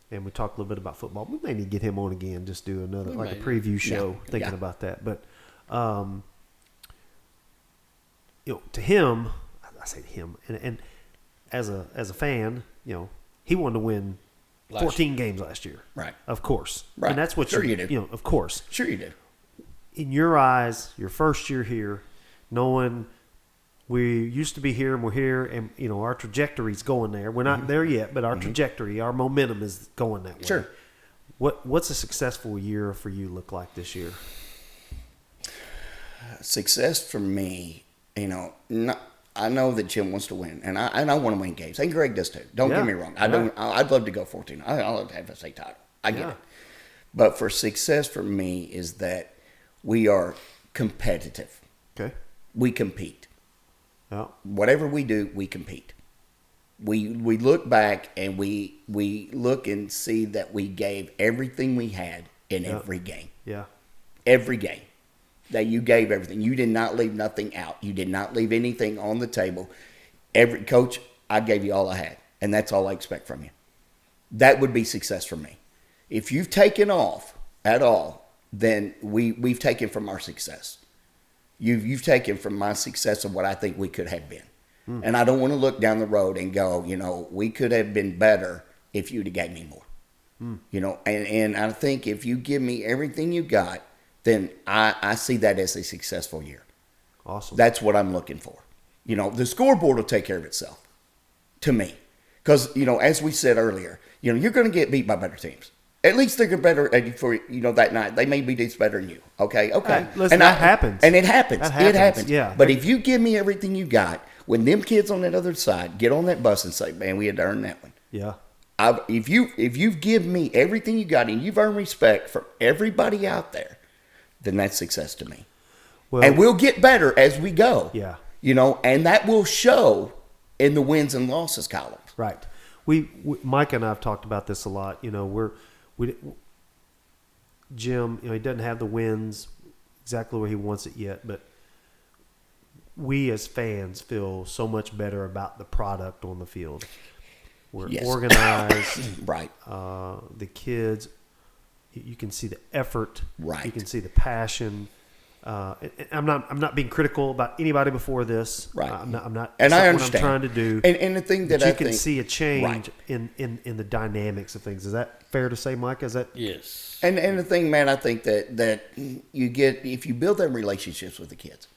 and we talked a little bit about football. We may need to get him on again, just do another, a preview show, thinking about that. But... to him, I say to him, and as a fan, he wanted to win 14 games last year. Right. Of course. Right. And that's what you do. Of course. Sure you do. In your eyes, your first year here, knowing we used to be here and we're here, and our trajectory's going there. We're not there yet, but our trajectory, our momentum is going that way. Sure. What's a successful year for you look like this year? Success for me, I know that Jim wants to win, and I want to win games. And Greg does too. Don't get me wrong. I'd love to go 14. I'd love to have a state title. I get it. But for success for me is that we are competitive. Okay. We compete. Yeah. Whatever we do, we compete. We look back and we look and see that we gave everything we had in every game. Yeah. Every game. That you gave everything. You did not leave nothing out. You did not leave anything on the table. Coach, I gave you all I had, and that's all I expect from you. That would be success for me. If you've taken off at all, then we've taken from our success. You've taken from my success of what I think we could have been. And I don't want to look down the road and go, we could have been better if you'd have gave me more. And I think if you give me everything you got, then I see that as a successful year. Awesome. That's what I'm looking for. The scoreboard will take care of itself to me. Because, as we said earlier, you're going to get beat by better teams. At least they're better for that night. They may be just better than you. Okay. Listen, that happens. And it happens. It happens. Yeah. But if you give me everything you got, when them kids on that other side get on that bus and say, man, we had to earn that one. Yeah. If you've given me everything you got and you've earned respect from everybody out there, then that's success to me. Well, and we'll get better as we go. Yeah. And that will show in the wins and losses columns. Right. We Mike and I have talked about this a lot. Jim, he doesn't have the wins exactly where he wants it yet, but we as fans feel so much better about the product on the field. We're organized. Right. The kids, you can see the effort. Right. You can see the passion. And I'm not being critical about anybody before this. Right. I'm not. And I understand. What I'm trying to do. And the thing that you I can think, see a change right. in the dynamics of things. Is that fair to say, Mike? Is that? Yes. And the thing, man, I think that you get, if you build them relationships with the kids,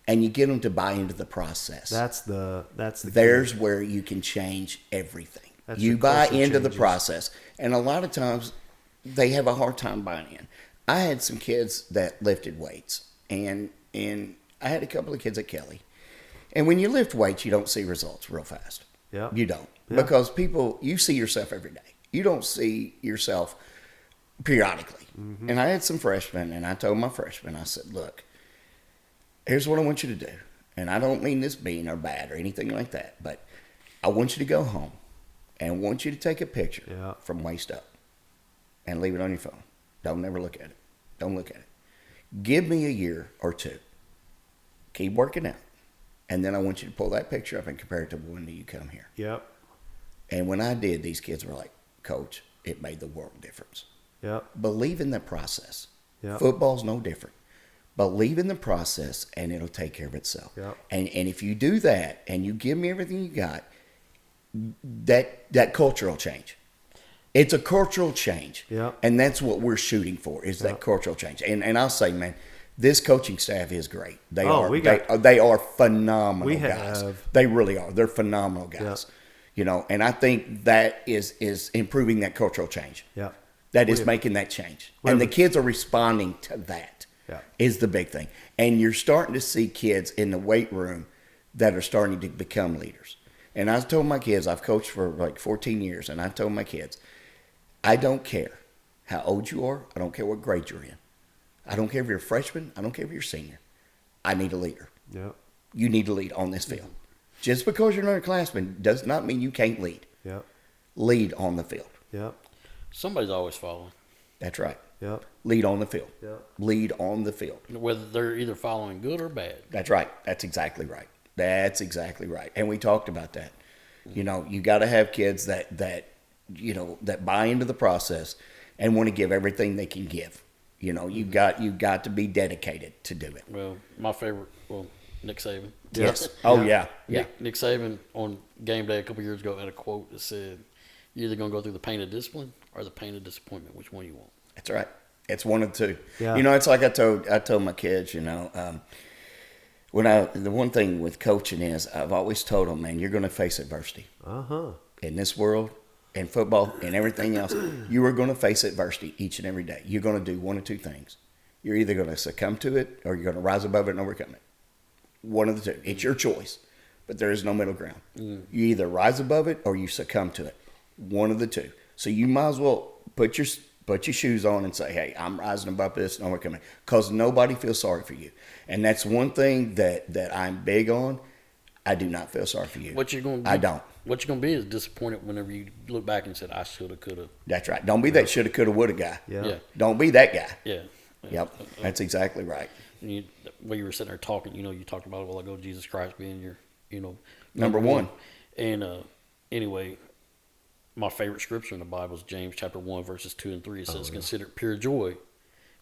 and you get them to buy into the process. That's the There's key. where you can change everything. That's you buy into changes. the process, and a lot of times they have a hard time buying in. I had some kids that lifted weights, and I had a couple of kids at Kelly. And when you lift weights, you don't see results real fast. Yeah, you don't, yeah. because you see yourself every day. You don't see yourself periodically. Mm-hmm. And I had some freshmen, and I told my freshmen, I said, look, here's what I want you to do. And I don't mean this mean or bad or anything like that, but I want you to go home and I want you to take a picture from waist up and leave it on your phone. Don't never look at it. Don't look at it. Give me a year or two. Keep working out. And then I want you to pull that picture up and compare it to when you come here. Yep. And when I did, these kids were like, Coach, it made the world difference. Yep. Believe in the process. Yep. Football's no different. Believe in the process, and it'll take care of itself. Yep. And if you do that, and you give me everything you got, that cultural change. It's a cultural change. Yep. And that's what we're shooting for, is that cultural change. And I'll say, man, this coaching staff is great. They are phenomenal guys. They really are. They're phenomenal guys. Yep. And I think that is improving that cultural change. Yeah. That is making that change. And the kids are responding to that. Yeah. Is the big thing. And you're starting to see kids in the weight room that are starting to become leaders. And I told my kids, I've coached for like 14 years, and I told my kids, I don't care how old you are. I don't care what grade you're in. I don't care if you're a freshman. I don't care if you're a senior. I need a leader. Yeah. You need to lead on this field. Just because you're an underclassman does not mean you can't lead. Yeah. Lead on the field. Yeah. Somebody's always following. That's right. Yep. Lead on the field. Yep. Lead on the field. Whether they're either following good or bad. That's right. That's exactly right. That's exactly right. And we talked about that. You got to have kids that buy into the process and want to give everything they can give. You've got to be dedicated to do it. Well, my favorite, Nick Saban. Yes. Oh yeah. Yeah. Nick Saban on game day a couple years ago had a quote that said, "You're either going to go through the pain of discipline or the pain of disappointment. Which one you want?" That's right. It's one of the two. Yeah. It's like I told my kids, the one thing with coaching is I've always told them, man, you're going to face adversity. Uh-huh. In this world, and football and everything else, you are going to face adversity each and every day. You're going to do one of two things. You're either going to succumb to it or you're going to rise above it and overcome it. One of the two. It's your choice, but there is no middle ground. You either rise above it or you succumb to it. One of the two. So you might as well put your shoes on and say, hey, I'm rising above this and overcoming it, because nobody feels sorry for you. And that's one thing that I'm big on. I do not feel sorry for you. What you're going to do, I don't. What you're going to be is disappointed whenever you look back and said, I should have, could have. That's right. Don't be that shoulda, coulda, woulda guy. Yeah. Don't be that guy. Yeah. Yep. That's exactly right. And while you were sitting there talking, you talked about a while ago, Jesus Christ being your, Number one. And anyway, my favorite scripture in the Bible is James chapter 1, verses 2 and 3. It says, consider it pure joy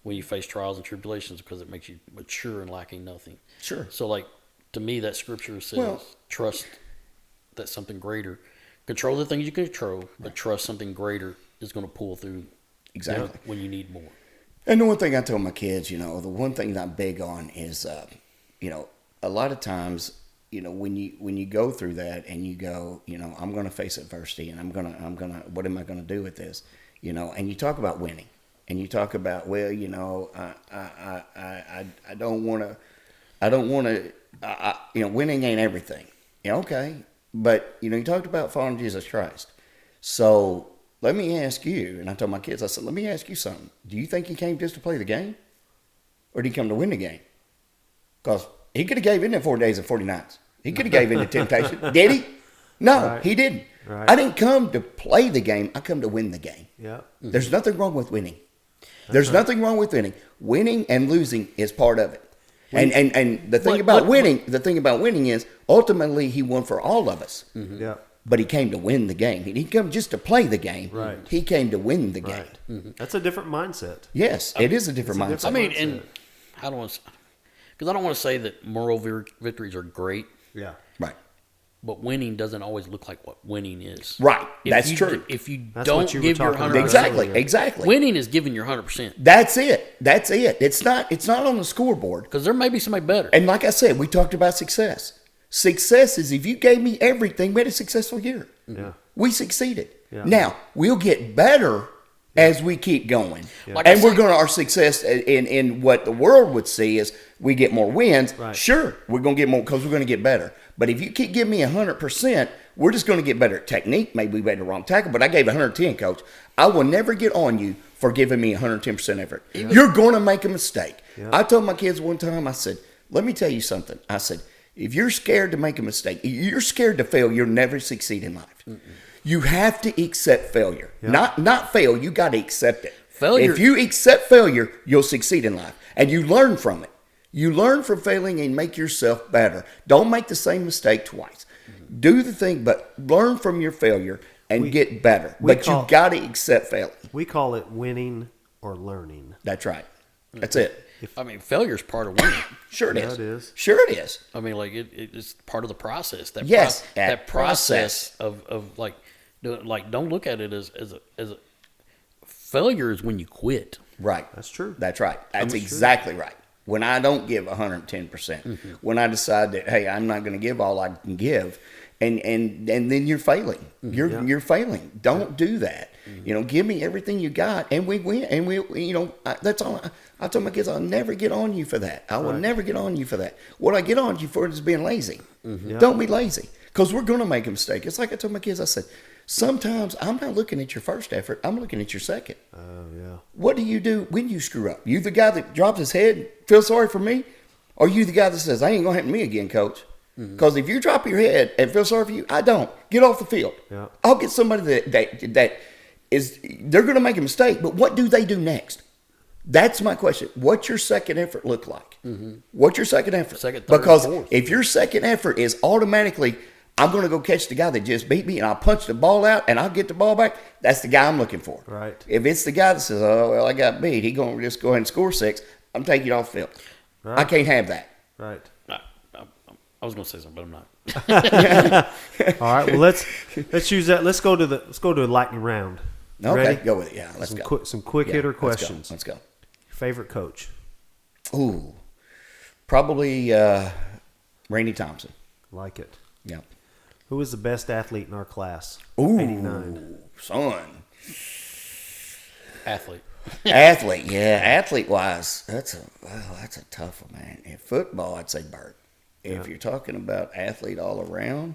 when you face trials and tribulations, because it makes you mature and lacking nothing. Sure. So, to me, that scripture says, trust that something greater. Control the things you can control, but trust something greater is going to pull through Exactly. When you need more. And the one thing I tell my kids, the one thing that I'm big on is, a lot of times, when you go through that and you go, I'm going to face adversity and I'm going to, what am I going to do with this? And you talk about winning and you talk about, well, I don't want to, winning ain't everything. Okay. But, you talked about following Jesus Christ. So let me ask you, and I told my kids, I said, let me ask you something. Do you think he came just to play the game? Or did he come to win the game? Because he could have gave in 4 days and 40 nights. He could have gave in to temptation. Did he? No, He didn't. Right. I didn't come to play the game. I come to win the game. Yeah. There's nothing wrong with winning. There's nothing wrong with winning. Winning and losing is part of it. And the thing about winning is ultimately he won for all of us. Mm-hmm. Yeah. But he came to win the game. He didn't come just to play the game. Right. He came to win the game. Right. Mm-hmm. That's a different mindset. Yes, it is a different mindset. I mean, and I don't want to, because I don't want to say that moral victories are great. Yeah. Right. But winning doesn't always look like what winning is. Right. That's true. If you That's don't what you were give your talking 100%, about. Exactly. winning is giving your 100%. That's it. It's not on the scoreboard. Because there may be somebody better. And like I said, we talked about success. Success is if you gave me everything, we had a successful year. Yeah. We succeeded. Yeah. Now, we'll get better as we keep going. Yeah. Like I And said- our success in what the world would see is we get more wins. Right. Sure, we're going to get more because we're going to get better. But if you keep giving me 100%, we're just going to get better at technique. Maybe we made the wrong tackle, but I gave 110, coach. I will never get on you for giving me 110% effort. You're going to make a mistake. Yeah. I told my kids one time, I said, let me tell you something. I said, if you're scared to make a mistake, you're scared to fail, you'll never succeed in life. Mm-mm. You have to accept failure. Yeah. Not fail, you got to accept it. Failure. If you accept failure, you'll succeed in life. And you learn from it. You learn from failing and make yourself better. Don't make the same mistake twice. Mm-hmm. Do the thing, but learn from your failure and get better. But you got to accept failing. We call it winning or learning. That's right. That's it. Failure is part of winning. Sure it Yeah, is. it is. Sure it is. I mean, it's part of the process. That Yes, that process of don't look at it as a failure is when you quit. Right. That's true. That's right. That's exactly right. When I don't give 110%, when I decide that, hey, I'm not going to give all I can give, and then you're failing. You're failing. Don't do that. Give me everything you got, and we win. And that's all. I told my kids, I'll never get on you for that. I will never get on you for that. What I get on you for is being lazy. Yeah. Don't be lazy, because we're going to make a mistake. It's like I told my kids. I said, sometimes I'm not looking at your first effort. I'm looking at your second. Oh, yeah. What do you do when you screw up? You the guy that drops his head and feels sorry for me? Or you the guy that says, I ain't going to happen to me again, coach? Because if you drop your head and feel sorry for you, I don't. Get off the field. Yeah. I'll get somebody that is, they're going to make a mistake, but what do they do next? That's my question. What's your second effort look like? What's your second effort? Second, third, because fourth. if your second effort is automatically, I'm going to go catch the guy that just beat me and I'll punch the ball out and I'll get the ball back, that's the guy I'm looking for. Right. If it's the guy that says, oh, well, I got beat, he's going to just go ahead and score 6, I'm taking you off the field. Right. I can't have that. Right. I was going to say something, but I'm not. All right. Well, let's use that. Let's go to the lightning round. Okay, Ready? go with it. Yeah, let's go. Some quick Yeah, hitter questions. Let's go. Your favorite coach? Ooh, probably Randy Thompson. Like it. Yeah. Who was the best athlete in our class? Ooh. 89. son. Athlete. Athlete, yeah. Athlete-wise, that's a tough one, man. In football, I'd say Bert. If you're talking about athlete all around,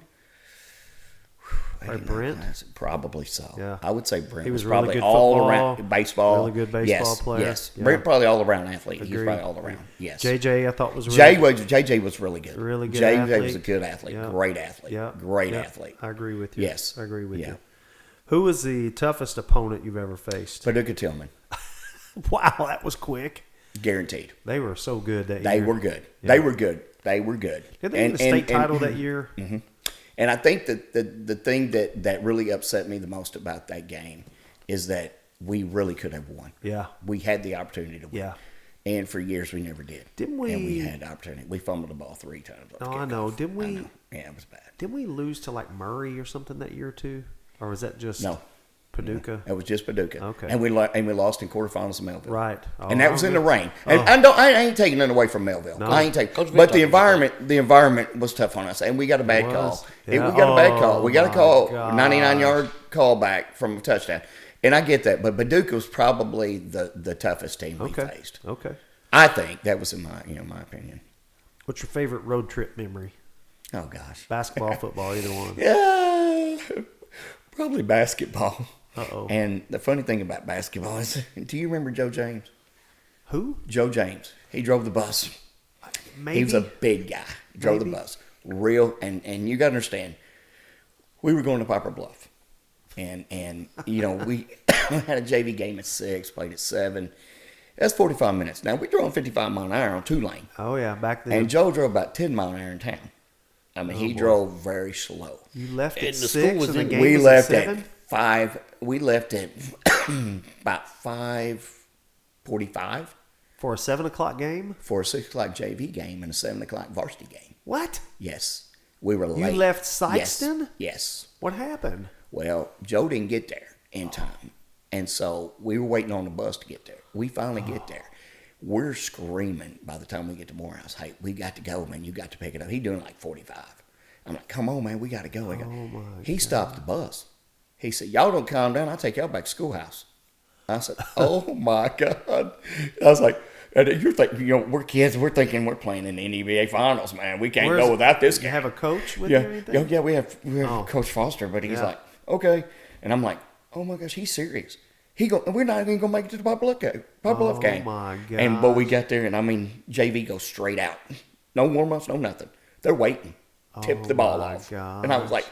Brent? Probably so. Yeah. I would say Brent He was probably really good all football, around baseball. really good baseball player. Yes, Yeah. Brent probably all around athlete. He's Agreed. probably all around. Yes. JJ, I thought was really JJ was really good. Really good JJ athlete. was a good athlete. Yeah. Great athlete. Yeah. Great Yeah. athlete. I agree with you. Yes. I agree with Yeah. you. Who was the toughest opponent you've ever faced? Paducah Tillman, Wow, that was quick. guaranteed. They were so good that They year. were good. Yeah. They were good. They were good. Did they win the state title that year? And I think that the thing that really upset me the most about that game is that we really could have won. Yeah. We had the opportunity to win. Yeah. And for years we never did. Didn't we- And we had the opportunity. We fumbled the ball 3 times. No, I know. Didn't we? I know. Yeah, it was bad. Didn't we lose to like Murray or something that year too? Or was that just No. Paducah? It was just Paducah. Okay. And we lost in quarterfinals to Melville. Right. Oh, And that was in the rain. Oh. And I ain't taking it away from Melville. No. I ain't taking. Coach Vic But the talked about the environment was tough on us, and we got a bad was. call. Yeah. We got a bad call. Oh, We got a my call, gosh. 99-yard call back from a touchdown. And I get that, but Paducah was probably the toughest team we Okay. faced. Okay. I think that was in my opinion. What's your favorite road trip memory? Oh gosh, Basketball, football, either one. yeah, probably basketball. Uh-oh. And the funny thing about basketball is, do you remember Joe James? Who? Joe James. He drove the bus. Maybe. He was a big guy. He drove Maybe. the bus. Real, and you got to understand, we were going to Poplar Bluff. And you know, we had a JV game at 6, played at 7. That's 45 minutes. Now, we drove 55 mile an hour on 2-lane. Oh yeah, back then. And Joe drove about 10 mile an hour in town. I mean, he boy. drove very slow. you left at And the 6 school was and the in- game We was left at at 7? 5. We left at about 5:45 For a 7 o'clock game? for a 6 o'clock JV game and a 7 o'clock varsity game. What? Yes. We were You late. left Yes. Sikeston? Yes. What happened? Well, Joe didn't get there in time. And so we were waiting on the bus to get there. We finally get there. We're screaming by the time we get to Morehouse. Hey, we got to go, man. You got to pick it up. He's doing like 45. I'm like, come on, man. We got to go. He stopped the bus. He said, y'all don't calm down. I'll take y'all back to schoolhouse. I said, oh, my God. I was like, and you're thinking, you know, we're kids. We're thinking we're playing in the NBA Finals, man. We can't Where's- go without this You game. have a coach with you or Yeah, anything? yeah, we have Oh. Coach Foster, but he's Yeah. like, okay, and I'm like, oh my gosh, he's serious. We're not even gonna make it to the Poplar Bluff game. my And but we gosh. got there, and I mean, JV goes straight out, no warm ups, no nothing. They're waiting, tip the ball my off, and I was gosh. like,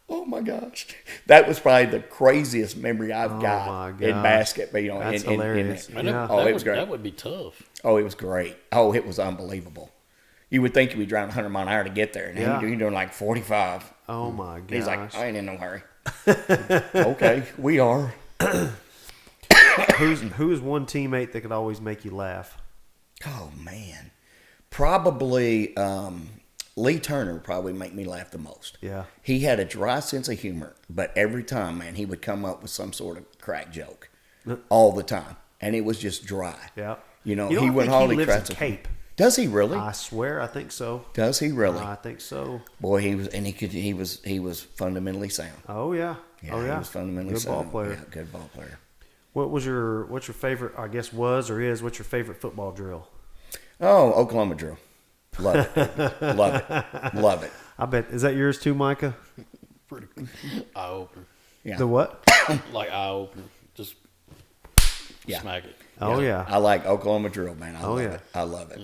oh my gosh, that was probably the craziest memory I've my got in gosh. basketball. You know, That's in hilarious. Man, Yeah. Oh, it was great. That would be tough. Oh, it was great. Oh, it was unbelievable. You would think you'd be driving 100 mile an hour to get there, and Yeah. you're doing like 45. Oh my gosh. He's like, I ain't in no hurry. Okay, we are. Who's one teammate that could always make you laugh? Oh man, probably Lee Turner would probably make me laugh the most. Yeah. He had a dry sense of humor, but every time, man, he would come up with some sort of crack joke all the time, and it was just dry. Yeah. You know, You don't he think wouldn't hardly lives try in to. Cape? Does he really? I swear, I think so. Does he really? I think so. Boy, he was, and he was fundamentally sound. Oh yeah. Oh yeah. He was fundamentally Good sound. ball player. Yeah, good ball player. What's your favorite? I guess what's your favorite football drill? Oh, Oklahoma drill. Love it. Love it. Love it. I bet is that yours too, Micah? Pretty eye opener. Yeah. The what? Like eye opener. Just Yeah. smack it. Oh yeah. I like Oklahoma drill, man. I Oh, love yeah. it. I love it.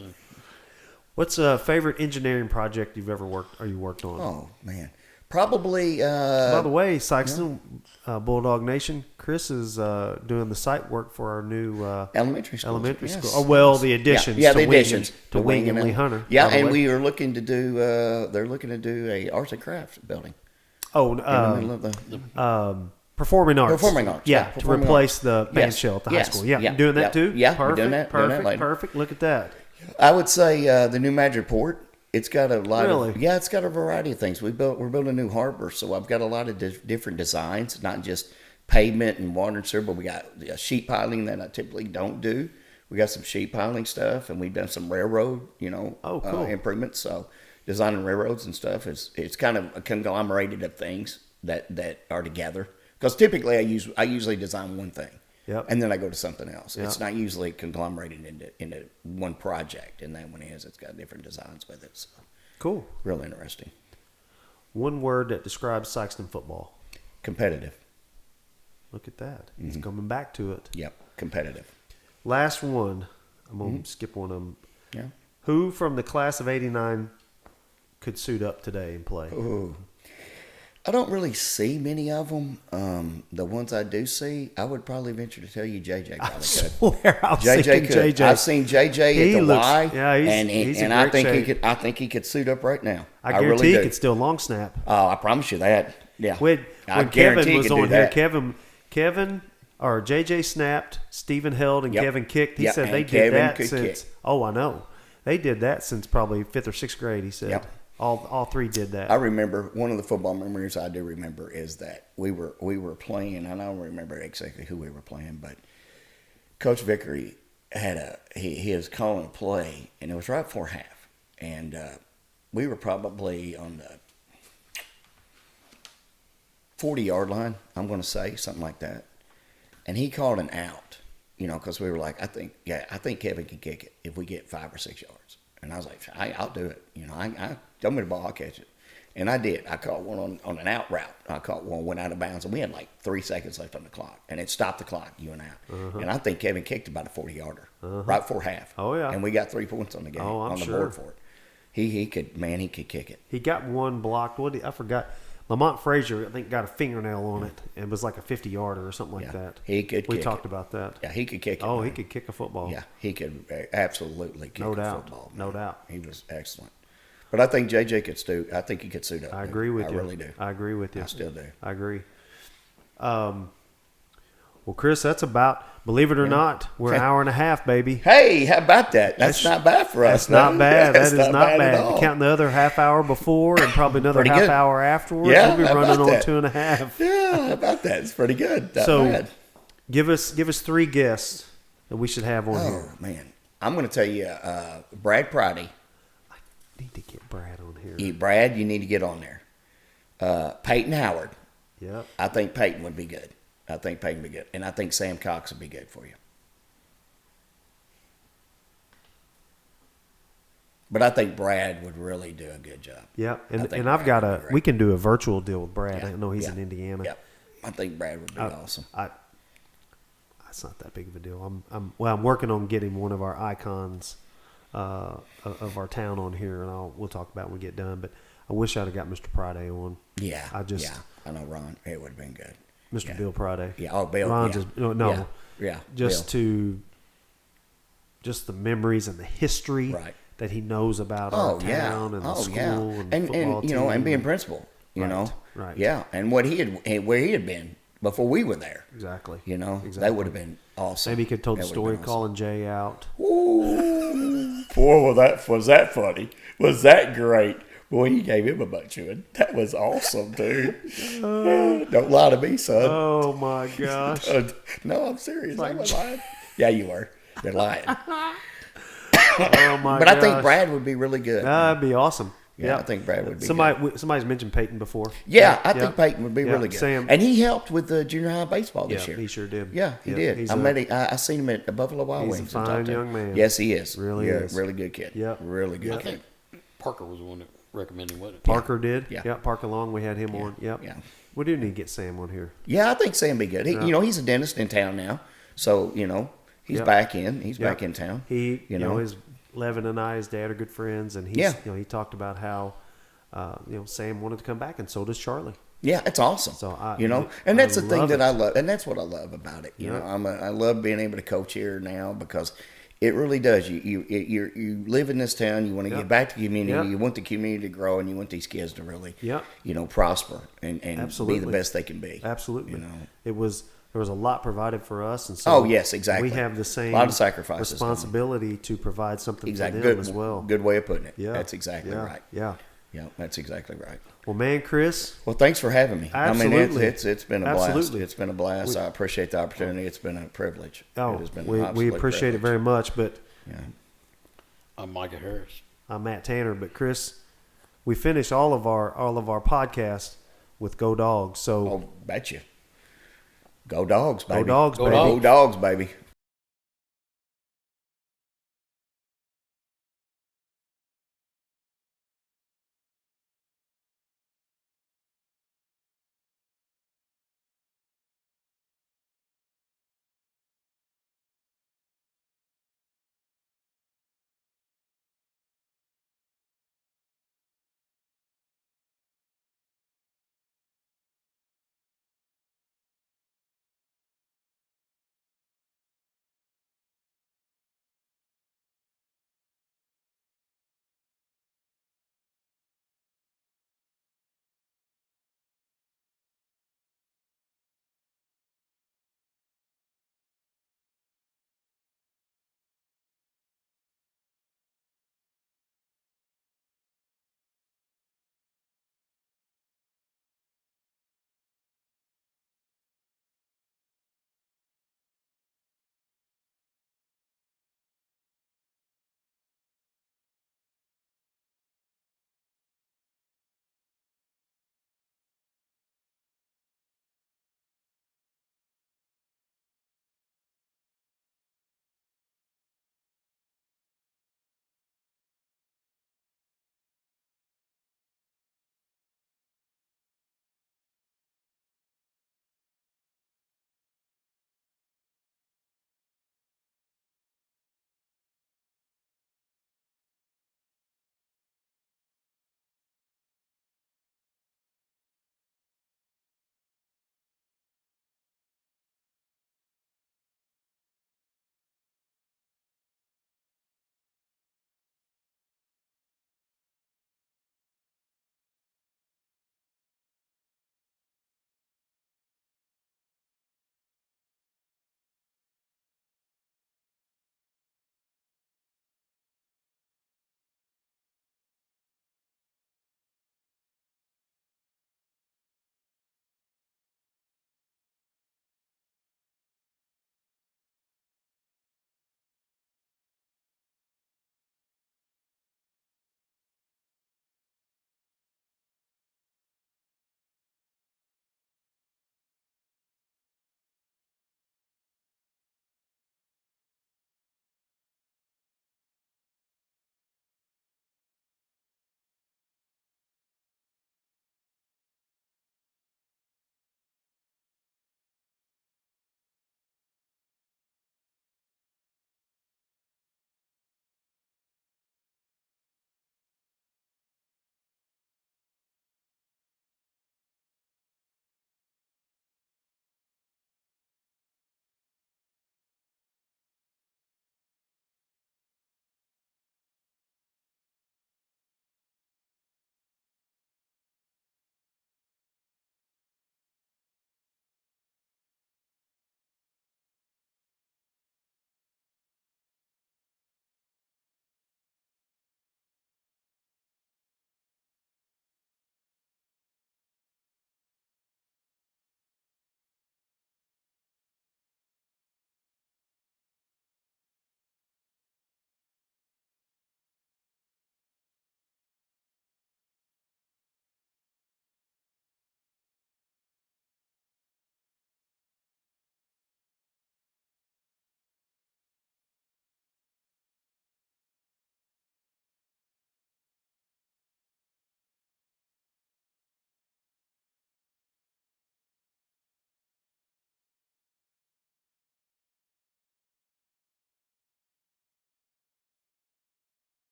What's a favorite engineering project you've ever worked on? Oh man, probably. By the way, Sikeston Bulldog Nation, Chris is doing the site work for our new elementary school. elementary yes. school. Oh well, the additions. Yeah, to the Wing additions to Wing and Lee Hunter. Yeah, by the and way. we are looking to do. They're looking to do a arts and crafts building Oh, in the middle of the. performing arts. Performing arts, Yeah, yeah, to performing replace arts. the band Yes, shell at the yes, high school. Yeah, yeah, doing that yeah, too. yeah, we're perfect, doing that perfect, later. perfect. Look at that. I would say the new Madridport. It's got a lot Really? of it's got a variety of things. We're building a new harbor, so I've got a lot of different designs, not just pavement and water and sewer, but we got sheet piling that I typically don't do. We got some sheet piling stuff, and we've done some railroad, Oh, cool. improvements. So designing railroads and stuff it's kind of a conglomerated of things that are together. Because typically I usually design one thing. Yep. And then I go to something else. Yep. It's not usually conglomerated into one project, and that one is. It's got different designs with it. So Cool. real interesting. One word that describes Sikeston football. Competitive. Look at that. He's coming back to it. Yep. Competitive. Last one. I'm going to skip one of them. Yeah. Who from the class of 89 could suit up today and play? Ooh. I don't really see many of them. The ones I do see, I would probably venture to tell you JJ probably could. Swear I've JJ seen could. JJ. I've seen JJ at the Y, yeah, he's in I great think shape. he could. I think he could suit up right now. I really guarantee do. he could still long snap. Oh, I promise you that. Yeah. When I Kevin guarantee he was could do on here, that. Kevin or JJ snapped, Stephen held, and Yep. Kevin kicked. He Yep, said and they did Kevin that could since. kick. Oh, I know. They did that since probably 5th or 6th grade. He said. Yep. All three did that. I remember one of the football memories I do remember is that we were playing, and I don't remember exactly who we were playing, but Coach Vickery had he was calling a play, and it was right before half, and we were probably on the 40-yard line, I'm going to say, something like that, and he called an out, because we were like, I think Kevin can kick it if we get 5 or 6 yards. And I was like, I'll do it. I throw me the ball, I'll catch it. And I did. I caught one on an out route. I caught one, went out of bounds, and we had like 3 seconds left on the clock. And it stopped the clock, you and out. And I think Kevin kicked about a 40-yarder right before half. Oh, yeah. And we got 3 points on the game, on the board for it. He could kick it. He got one blocked. I forgot. Lamont Frazier, I think, got a fingernail on it, and it was like a 50-yarder or something like that. He could We kick talked it. about that. Yeah, he could kick it. Oh, man. he could kick a football. Yeah, he could absolutely kick No a doubt. football. No man. doubt. He was excellent. But I think JJ could suit. I think he could suit up. I agree with you. I really do. I agree with you. I still do. I agree. Well, Chris, that's about, believe it or not, we're an hour and a half, baby. Hey, how about that? That's not bad for us. That's not bad. That's That is not bad. at all. Counting the other half hour before and probably another Pretty half good. hour afterwards, Yeah, we'll be how running about on that? 2.5. Yeah, how about that? It's pretty good. Not So, bad. give us 3 guests that we should have on here. Oh, man. I'm going to tell you, Brad Priddy. Need to get Brad on here. Brad, you need to get on there. Peyton Howard. Yep. I think Peyton would be good. And I think Sam Cox would be good for you. But I think Brad would really do a good job. Yep. I And think I've Brad got would be great. we can do a virtual deal with Brad. Yeah, I know he's yeah, in Indiana. Yep. I think Brad would be awesome. That's not that big of a deal. I'm working on getting one of our icons of our town on here, and we'll talk about it when we get done. But I wish I'd have got Mr. Pride on. Yeah. I I know Ron. It would have been good. Mr. Yeah. Bill Pride. Yeah. Oh, Bill. Ron yeah. just no. Yeah. Yeah. Just Bill. just the memories and the history Right. that he knows about our town and the school and football team. And being principal, Right, right. Yeah, and where he had been before we were there. Exactly. That Exactly. would have been awesome. Maybe he could have told the That would story have of been awesome. calling Jay out. Ooh, boy, was that funny? Was that great? Boy, he gave him a bunch of it. That was awesome, dude. Don't lie to me, son. Oh my gosh. No, I'm serious. I wasn't lying. Yeah, you were. You're lying. Oh my But gosh. I think Brad would be really good. That'd be awesome. Yeah, I think Brad would be Somebody's mentioned Peyton before. Yeah, I think Peyton would be Yeah, really good. Sam. And he helped with the junior high baseball this Yeah, year. he sure did. Yeah, he Yep, did. he's I seen him at Buffalo Wild he's a Wings. fine young man. Yes, he is. Really yeah, is. Really good kid. Yep. Really good I kid. think Parker was the one that recommended, wasn't it? Parker did. Yeah. Yeah. Parker Long. We had him on. Yep. Yeah. We do need to get Sam on here. Yeah, I think Sam be good. He, he's a dentist in town now, so he's Yep. back in. He's Yep. back in town. He, You know? his Levin and I, his dad are good friends, and he's, Yeah. he talked about how, Sam wanted to come back, and so does Charlie. Yeah, it's awesome. So and that's I the thing love that it. I love, and that's what I love about it. You Yeah. know, I love being able to coach here now because it really does. You live in this town. You want to Yep. give back to the community. Yep. You want the community to grow, and you want these kids to really, Yep. prosper and Absolutely. be the best they can be. Absolutely. You know. There was a lot provided for us, and so Oh, yes, exactly. we have the same A lot of sacrifices. responsibility to provide something Exactly. for them Good as well. Good way of putting it. Yeah. That's exactly Yeah. right. Yeah. Yeah, that's exactly right. Well, man, Chris, Well, thanks for having me. Absolutely. I mean, it's been a blast. Absolutely. It's been a blast. I appreciate the opportunity. It's been a privilege. It has been an we absolute appreciate it privilege. very much, but Yeah. I'm Micah Harris. I'm Matt Tanner. But Chris, we finish all of our podcasts with Go Dogs. So Oh, bet you. Go Dogs, baby. Go Dogs, Go baby. Dogs. Go Dogs, baby.